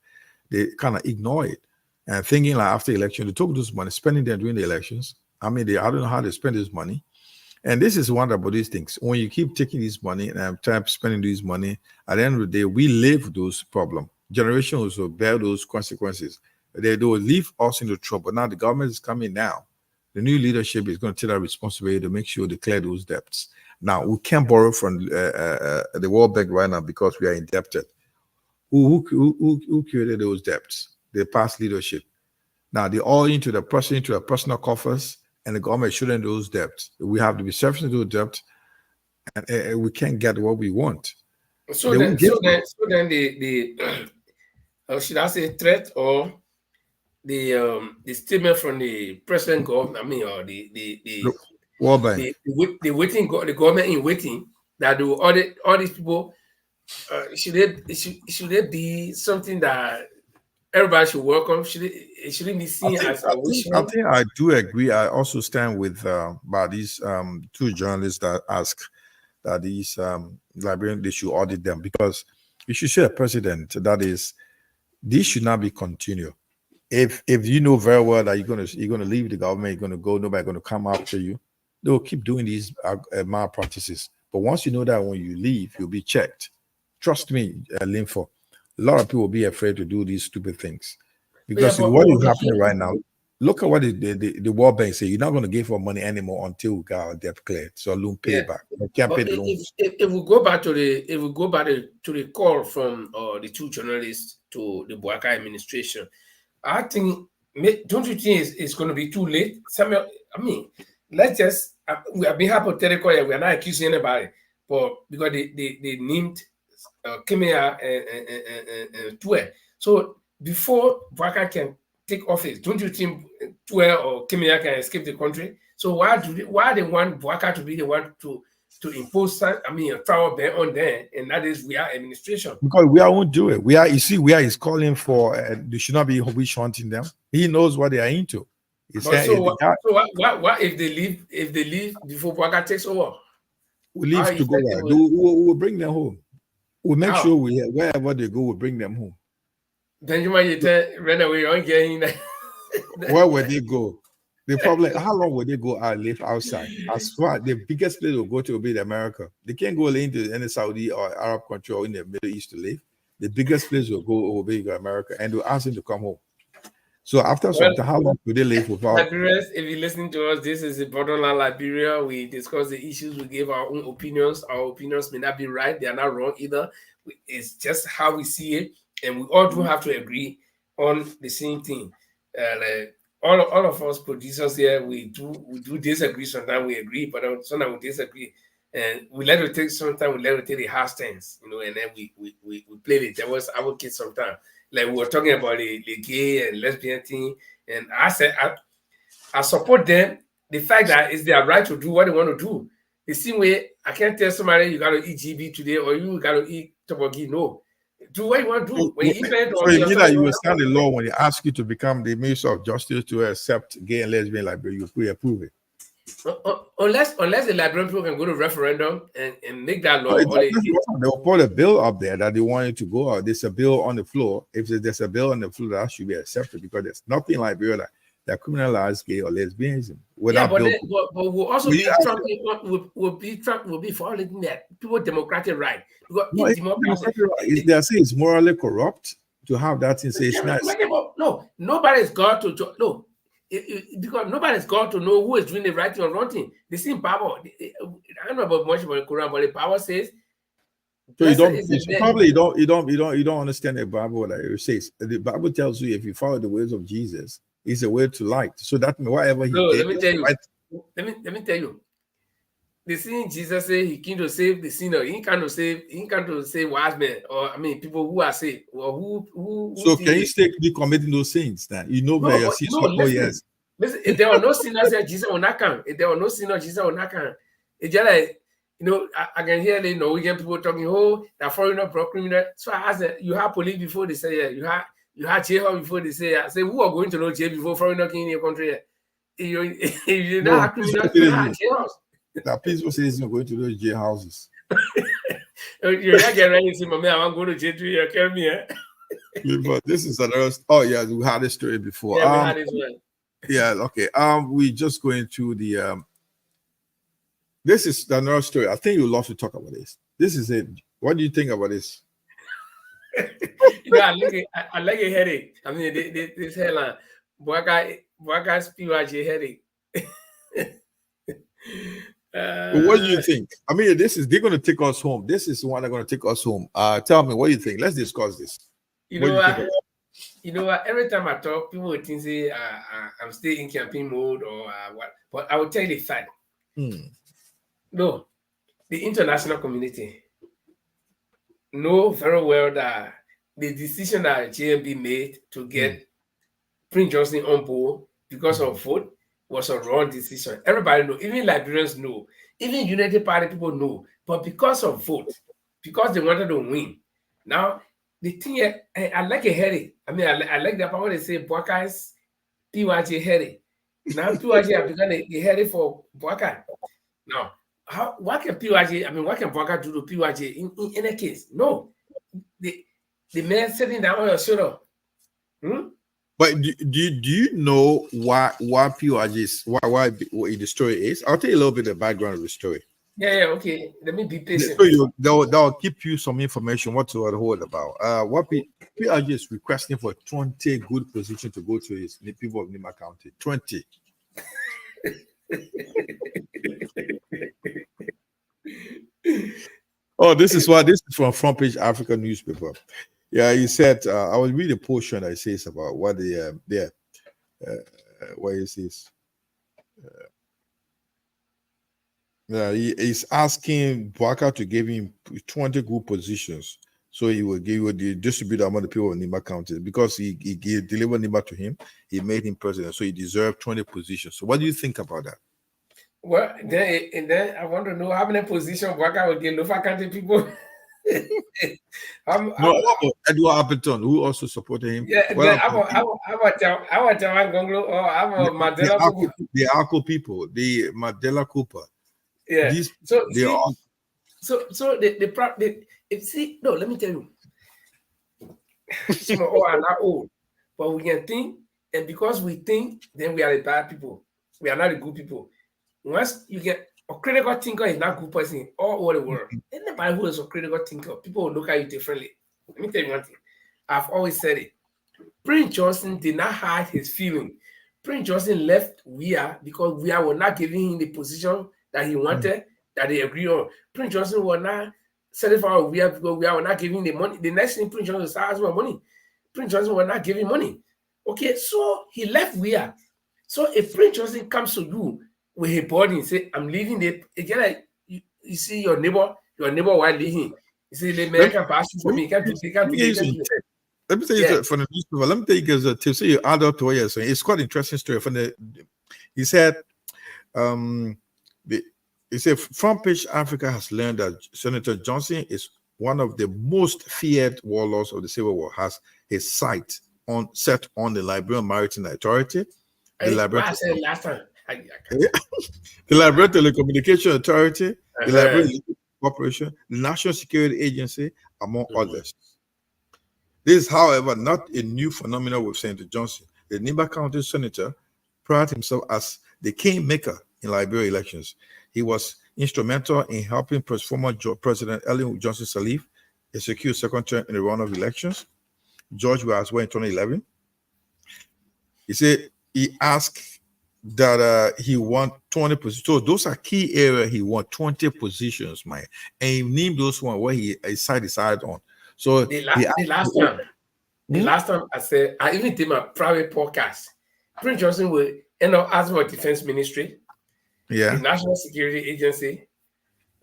They kind of ignore it. And thinking like after election, they took this money, spending them during the elections. I mean, I don't know how they spend this money. And this is one about these things. When you keep taking this money and spending this money, at the end of the day, we live those problems. Generations will bear those consequences. They will leave us into trouble. Now the government is coming now. The new leadership is going to take that responsibility to make sure they clear those debts. Now, we can't borrow from the World Bank right now because we are indebted. Who created those debts? The past leadership. Now, they're all into their personal coffers, and the government shouldn't those debts. We have to be servicing those debts, and we can't get what we want. So then the should I say threat or the statement from the president government? I mean, or the World Bank, the government in waiting that do audit all these people. Should it be something that everybody should welcome? It shouldn't be seen as a wish. I think I do agree. I also stand with by these two journalists that ask that these Liberians, they should audit them, because you should say a president that is, this should not be continued. If you know very well that you're gonna leave the government, you're gonna go, nobody's gonna come after you, they'll keep doing these malpractices. But once you know that when you leave, you'll be checked. Trust me, Linfo, a lot of people will be afraid to do these stupid things. Because what is happening right now, look at what the World Bank say. You're not going to give us money anymore until we got our debt cleared. So loan payback. We can't pay the loans. If we go back to the call from the two journalists to the Bouaka administration, I think, don't you think it's going to be too late? Samuel, I mean, let's just we are being hypothetical and we are not accusing anybody, but because they named Kimia and Tue. So before Bouaka can take office, don't you think Tue or Kimia can escape the country? So why they want Bouaka to be the one to impose a travel ban on them, and that is we are administration? Because we won't do it. We is calling for they should not be witch hunting them. He knows what they are into. What if they leave? If they leave before Bouaka takes over, we leave to go. We'll bring them home. We'll make sure wherever they go, we'll bring them home. Then you might run away on getting. Where would they go? The problem, how long would they go out live outside? As far the biggest place will go to will be America. They can't go into any Saudi or Arab country or in the Middle East to live. The biggest place will go will be America, and they'll ask them to come home. So after some time, how long do they live without? Liberians, if you're listening to us, this is the Borderland Liberia. We discuss the issues, we give our own opinions. Our opinions may not be right, they are not wrong either. It's just how we see it, and we all do have to agree on the same thing. All of us producers here, we do disagree. Sometimes we agree, but sometimes we disagree, and we let it take. Sometimes we let it take the hard stance, and then we play the devil's advocate sometimes. Like we were talking about the gay and lesbian thing, and I said I support them. The fact that it's their right to do what they want to do. The same way I can't tell somebody you got to eat GB today or you got to eat tteokbokki. No, do what you want to do. When you eat so you mean that you will stand the law when they ask you to become the Minister of Justice to accept gay and lesbian Liberia, you approve it? Unless the Liberian people can go to referendum and make that law. They'll put a bill up there that they want it to go out. There's a bill on the floor. If there's a bill on the floor, that should be accepted, because there's nothing in Liberia that criminalizes gay or lesbianism. But we'll also will be following that people democratic right. They say it's morally corrupt to have that thing. Say it's nice. No, nobody's got to no. Because nobody's got to know who is doing the right thing or wrong thing. The same power. I don't know about much about the Quran, but the power says. So you don't understand the Bible that it says. The Bible tells you if you follow the ways of Jesus, it's a way to light. So that means whatever he did. Let me tell you. Let me tell you. The thing Jesus said he came to save the sinner. He can't to save wise men, or people who are saved, or who. So can you still be committing those sins? That yes. Listen, if there were no sinners, Jesus will not come. If there were no sinners, Jesus will not come. It's just like I can hear Norwegian people talking, that foreigner brought criminal. So I asked them, you have police before? They say, yeah. You had jail before they say, who are going to know jail before foreigner king in your country? If you No, not criminals, you not jail house. that peaceful citizens are going to those jail houses. You're not getting ready to see my man. I'm going to jail 3 years. Carry me, But this is another. Oh yeah, we had this story before. Yeah, we had this one. Yeah, okay. We just going to the. This is another story. I think you'd love to talk about this. This is it. What do you think about this? I like a headache. I mean, this headline, Boakai PYJ headache. What do you think? I mean, they're going to take us home. This is one they're going to take us home. Tell me, what do you think? Let's discuss this. You know what? Every time I talk, people would think say I'm still in campaign mode or what. But I will tell you the fact. No, the international community know very well that the decision that JMB made to get Prince Johnson on board because of vote was a wrong decision. Everybody know, even Liberians know, even United Party people know, but because of vote, because they wanted to win. Now, the thing, I like a headache. I mean, I like that power they say Boakai's PYJ headache. Now, PYJ have become a headache for Boakai. Now, what can PYJ, I mean, what can Boakai do to PYJ in any case? No. The man sitting down on your shoulder. But do you know why PYJ is, why the story is? I'll tell you a little bit of the background of the story. Yeah, okay. Let me be patient. So that'll keep you some information what to hold about. What PYJ is requesting for 20 good positions to go to is the people of Nima County. 20. Oh, this is from Front Page Africa newspaper. Yeah, he said, I will read a portion that says about what what he says. He's asking Boakai to give him 20 good positions. So he will distribute among the people of Nima County because he delivered Nima to him. He made him president. So he deserved 20 positions. So what do you think about that? Well, then I want to know how many positions Boakai will give Lofa County people. Edward Appleton, who also supported him. Yeah, I want Gonglo or I'm Mandela Cooper. The Arco people, the Mandela Cooper. Yeah. So let me tell you. Some all are not old, but we can think, and because we think, then we are the bad people. We are not the good people. Once you get a critical thinker is not a good person all over the world. Anybody who is a critical thinker, people will look at you differently. Let me tell you one thing. I've always said it. Prince Johnson did not hide his feeling. Prince Johnson left WIA because WIA were not giving him the position that he wanted, that they agreed on. Prince Johnson was not satisfied with WIA because WIA were not giving the money. The next thing Prince Johnson started asking for money. Prince Johnson was not giving money. Okay, so he left WIA. So if Prince Johnson comes to you with a body and say, I'm leaving the again, like you see your neighbor while leaving. You see the American passion for me. Let me tell you from the newspaper. Let me tell you guys a tip. So you add up to what you're saying. It's quite an interesting story. He said, he said, Front Page Africa has learned that Senator Johnson is one of the most feared warlords of the Civil War. Has his sight set on the Liberian Maritime Authority, the Liberian Telecommunication Authority, the Liberian Corporation, the National Security Agency, among others. This is, however, not a new phenomenon with Senator Johnson. The Nima County Senator prided himself as the kingmaker in Liberia elections. He was instrumental in helping former President Ellen Johnson Sirleaf secure second term in the runoff elections. George was as well in 2011. He said he asked that he want 20 positions. So those are key areas he want 20 positions, man. And he named those one where he decided on. So the last time I said, I even did my private podcast. Prince Johnson will ask for Defense Ministry, the National Security Agency.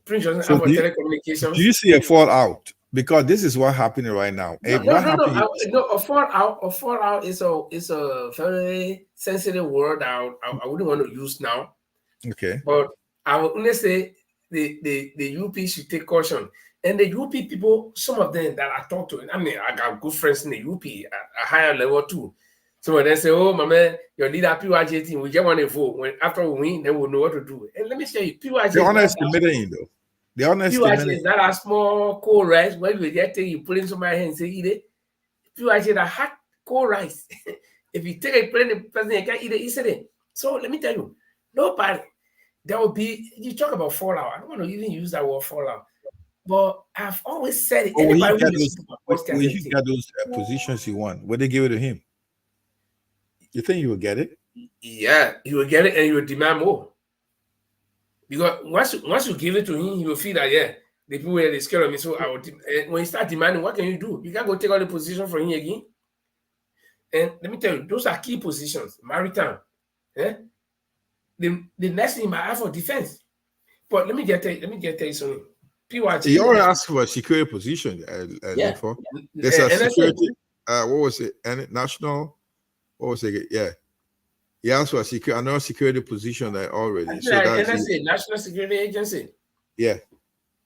Prince Johnson asked for telecommunications. Do you see a fallout? Because this is what's happening right now. No, a fallout is a very sensitive word I wouldn't want to use now. Okay. But I would only say the UP should take caution. And the UP people, some of them that I talk to, I mean, I got good friends in the UP at a higher level too. So when they say, "Oh, my man, your leader PYJ team, we just want to vote. When after we win, then we'll know what to do." And let me tell you, PYJ The honest estimating though. The honest PYJ is not a small cold rice. When you just take, you put in somebody's hand and say, "Eat it." PYJ that hot cold rice. If you take a plate, the person you can't eat it easily. So let me tell you, nobody. There will be. You talk about fallout. I don't want to even use that word fallout. But I've always said it. But when Anybody you got those positions you want, would they give it to him? You think you will get it? Yeah, you will get it and you will demand more. Because once you give it to him, he will feel that, yeah, the people are scared of me. So I will when you start demanding, what can you do? You can't go take all the position from him again. And let me tell you, those are key positions. Maritime. The next thing you might have for defense. But let me just tell you something. PYJ. You already asked for a security position. For. There's a security. What was it? National. What was it? Yeah. He asked for another security position that already. So that's NSA, National Security Agency. Yeah.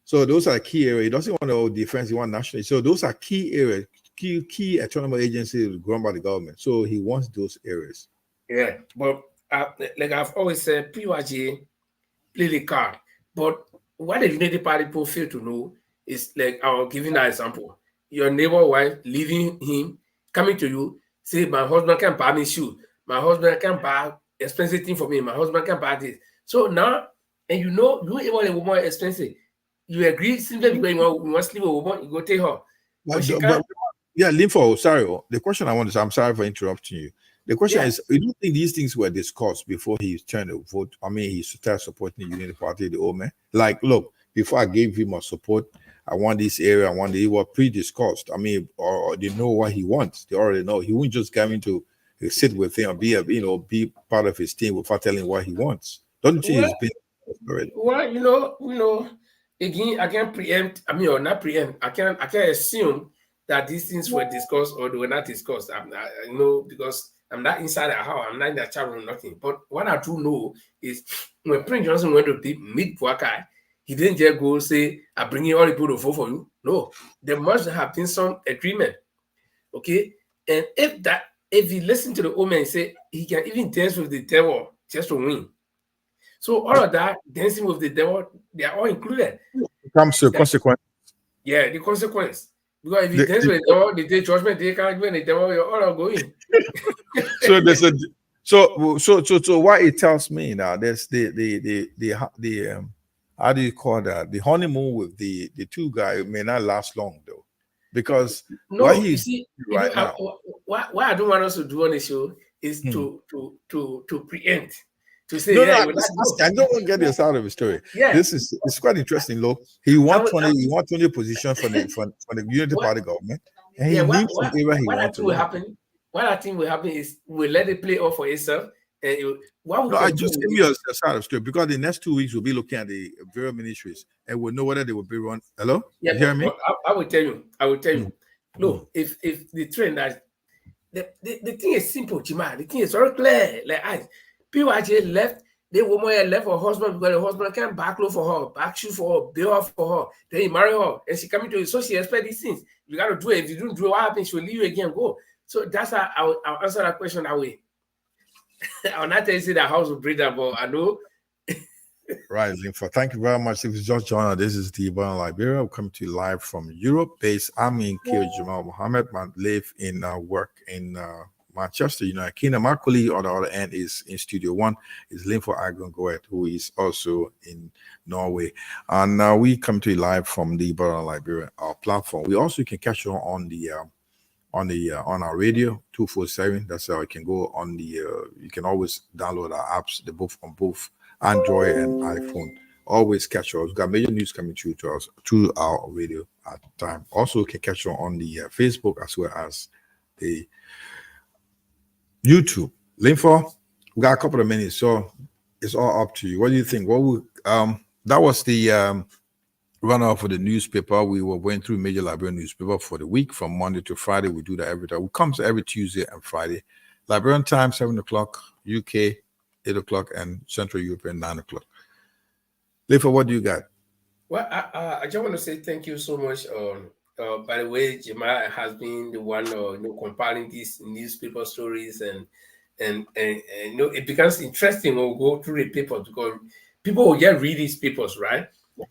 So those are key areas. He doesn't want to defense. He wants national. So those are key areas, key autonomous agencies run by the government. So he wants those areas. Yeah, but like I've always said, PYJ play the card. But what the Unity Party people fail to know is, like, I'll give you an example. Your neighbor wife leaving him, coming to you, say, my husband can buy me shoes. My husband can buy expensive thing for me. My husband can buy this. So now, and you know, you want a woman expensive. You agree simply because you want to sleep with a woman, you go take her. Yeah, Linfo, sorry. The question I want to say, I'm sorry for interrupting you. The question is, you don't think these things were discussed before he turned to vote? I mean, he started supporting the Unity Party, the old man. Like, look, before I gave him a support, I want this area, I want it. It was pre-discussed. I mean, or they know what he wants. They already know. He won't just come into sit with him or be part of his team without telling what he wants. Don't you think he's been already? Well, you know, again, I can't preempt. I mean, or not preempt. I can't assume that these things were discussed or they were not discussed. I know because I'm not inside the house. I'm not in the chat room, nothing. But what I do know is when Prince Johnson went to meet Puakai, he didn't just go say, "I'm bringing all the people to vote for you." No, there must have been some agreement. Okay, and if you listen to the old man say he can even dance with the devil just to win. So all of that dancing with the devil, they are all included. It comes to a consequence. Yeah, the consequence. Because if you dance with the devil, the day judgment, they can't win the devil, you're all going. So there's a so what it tells me now, there's the how do you call that? The honeymoon with the two guys may not last long though. Because no, you see, right now, what I don't want us to do on the show is to preempt, to say, I don't want to get this out of the story. Yeah, it's quite interesting. Look, he wants 20 positions for the Unity Party government, and he needs some area he wants to happen. What I think will happen is we'll let it play off for itself. I just give you a side of the story because the next 2 weeks we'll be looking at the various ministries and we'll know whether they will be run. Hello? Yeah, you hear me? I will tell you. No, if the trend that the thing is simple, Chima. The thing is very clear. Like PYJ left, the woman left her husband because the husband can't back clothes for her, back shoe for her, bill her for her. Then he marry her and she coming to you. So she expect these things. You gotta do it. If you don't do it, what happens? She'll leave you again and go. So that's how I'll answer that question that way. I'll not tell you that house will breathe that, but I know. Right, Linfo. Thank you very much. If you just joined us, this is the Liberian Liberia. We're coming to you live from Europe. I'm in Jamal Mohammed. I live in work in Manchester, United Kingdom. My colleague on the other end is in Studio One. Is Linfo Agongoet, who is also in Norway. And we come to you live from the Liberian Liberia, our platform. We also can catch you on our radio 247. That's how you can go on the you can always download our apps, on both Android and iPhone. Always catch us. We've got major news coming through to us through our radio at the time. Also, you can catch us on the Facebook as well as the YouTube. Linfo, we got a couple of minutes, so it's all up to you. What do you think? That was the run off of the newspaper. We were going through major Liberian newspaper for the week from Monday to Friday. We do that every day. We come every Tuesday and Friday. Liberian time, 7 o'clock, UK, 8 o'clock, and Central European, 9 o'clock. Linfo, what do you got? Well, I just want to say thank you so much. By the way, Jamal has been the one, compiling these newspaper stories, and it becomes interesting when we go through the papers, because people will just read these papers, right?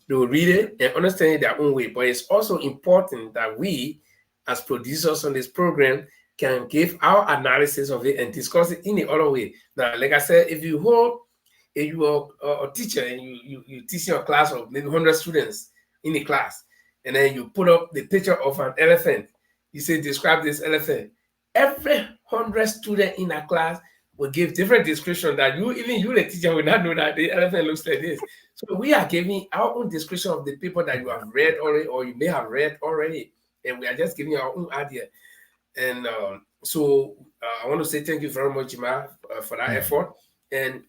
They will read it and understand it their own way. But it's also important that we, as producers on this program, can give our analysis of it and discuss it in the other way. Now, like I said, if you are a teacher and you teach your class of maybe 100 students in the class, and then you put up the picture of an elephant, you say, describe this elephant. Every 100 students in a class will give different description that you, the teacher, will not know that the elephant looks like this. So we are giving our own description of the people that you have read already, or you may have read already, and we are just giving our own idea. And so I want to say thank you very much, Jima, for that effort. And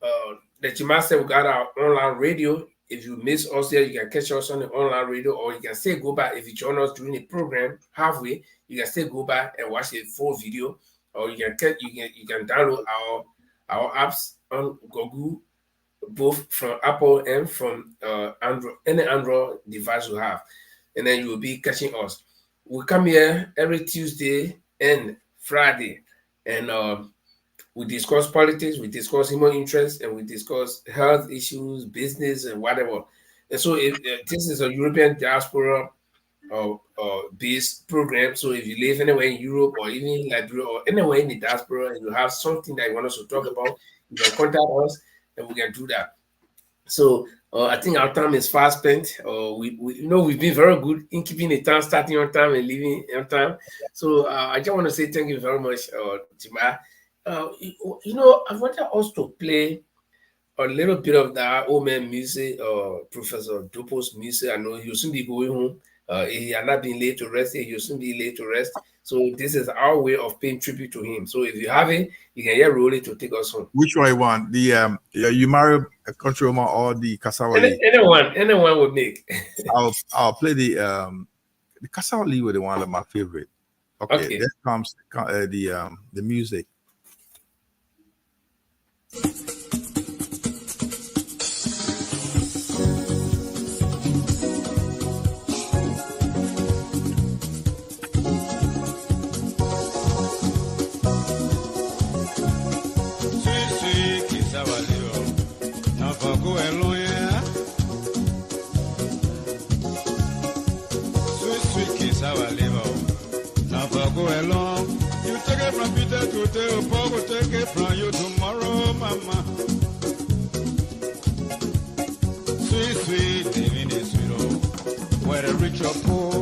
the Jima said we got our online radio. If you miss us here, you can catch us on the online radio, or you can still go back. If you join us during the program halfway, you can still go back and watch the full video, or you can download our apps on Google, both from Apple and from Android, any Android device you have, and then you will be catching us. We come here every Tuesday and Friday, and we discuss politics, we discuss human interests, and we discuss health issues, business, and whatever. And so this is a European diaspora based program. So if you live anywhere in Europe, or even in Liberia, or anywhere in the diaspora, and you have something that you want us to talk about, you can contact us and we can do that. So I think our time is fast spent. We've been very good in keeping the time, starting on time and leaving on time. So I just want to say thank you very much, Jima. I wanted us to play a little bit of that old man music, Professor Dopo's music. I know he'll soon be going home. He had not been laid to rest. He'll soon be laid to rest. So this is our way of paying tribute to him. So if you have it, you can roll it to take us home. Which one you want? The you marry a country woman or the Kasawali? Anyone would make. I'll play the Kasawali with the one of my favorite. Okay. There comes the music. Go along. You take it from Peter to Paul will take it from you tomorrow, mama. Sweet, sweet, living is sweet, where the rich or poor.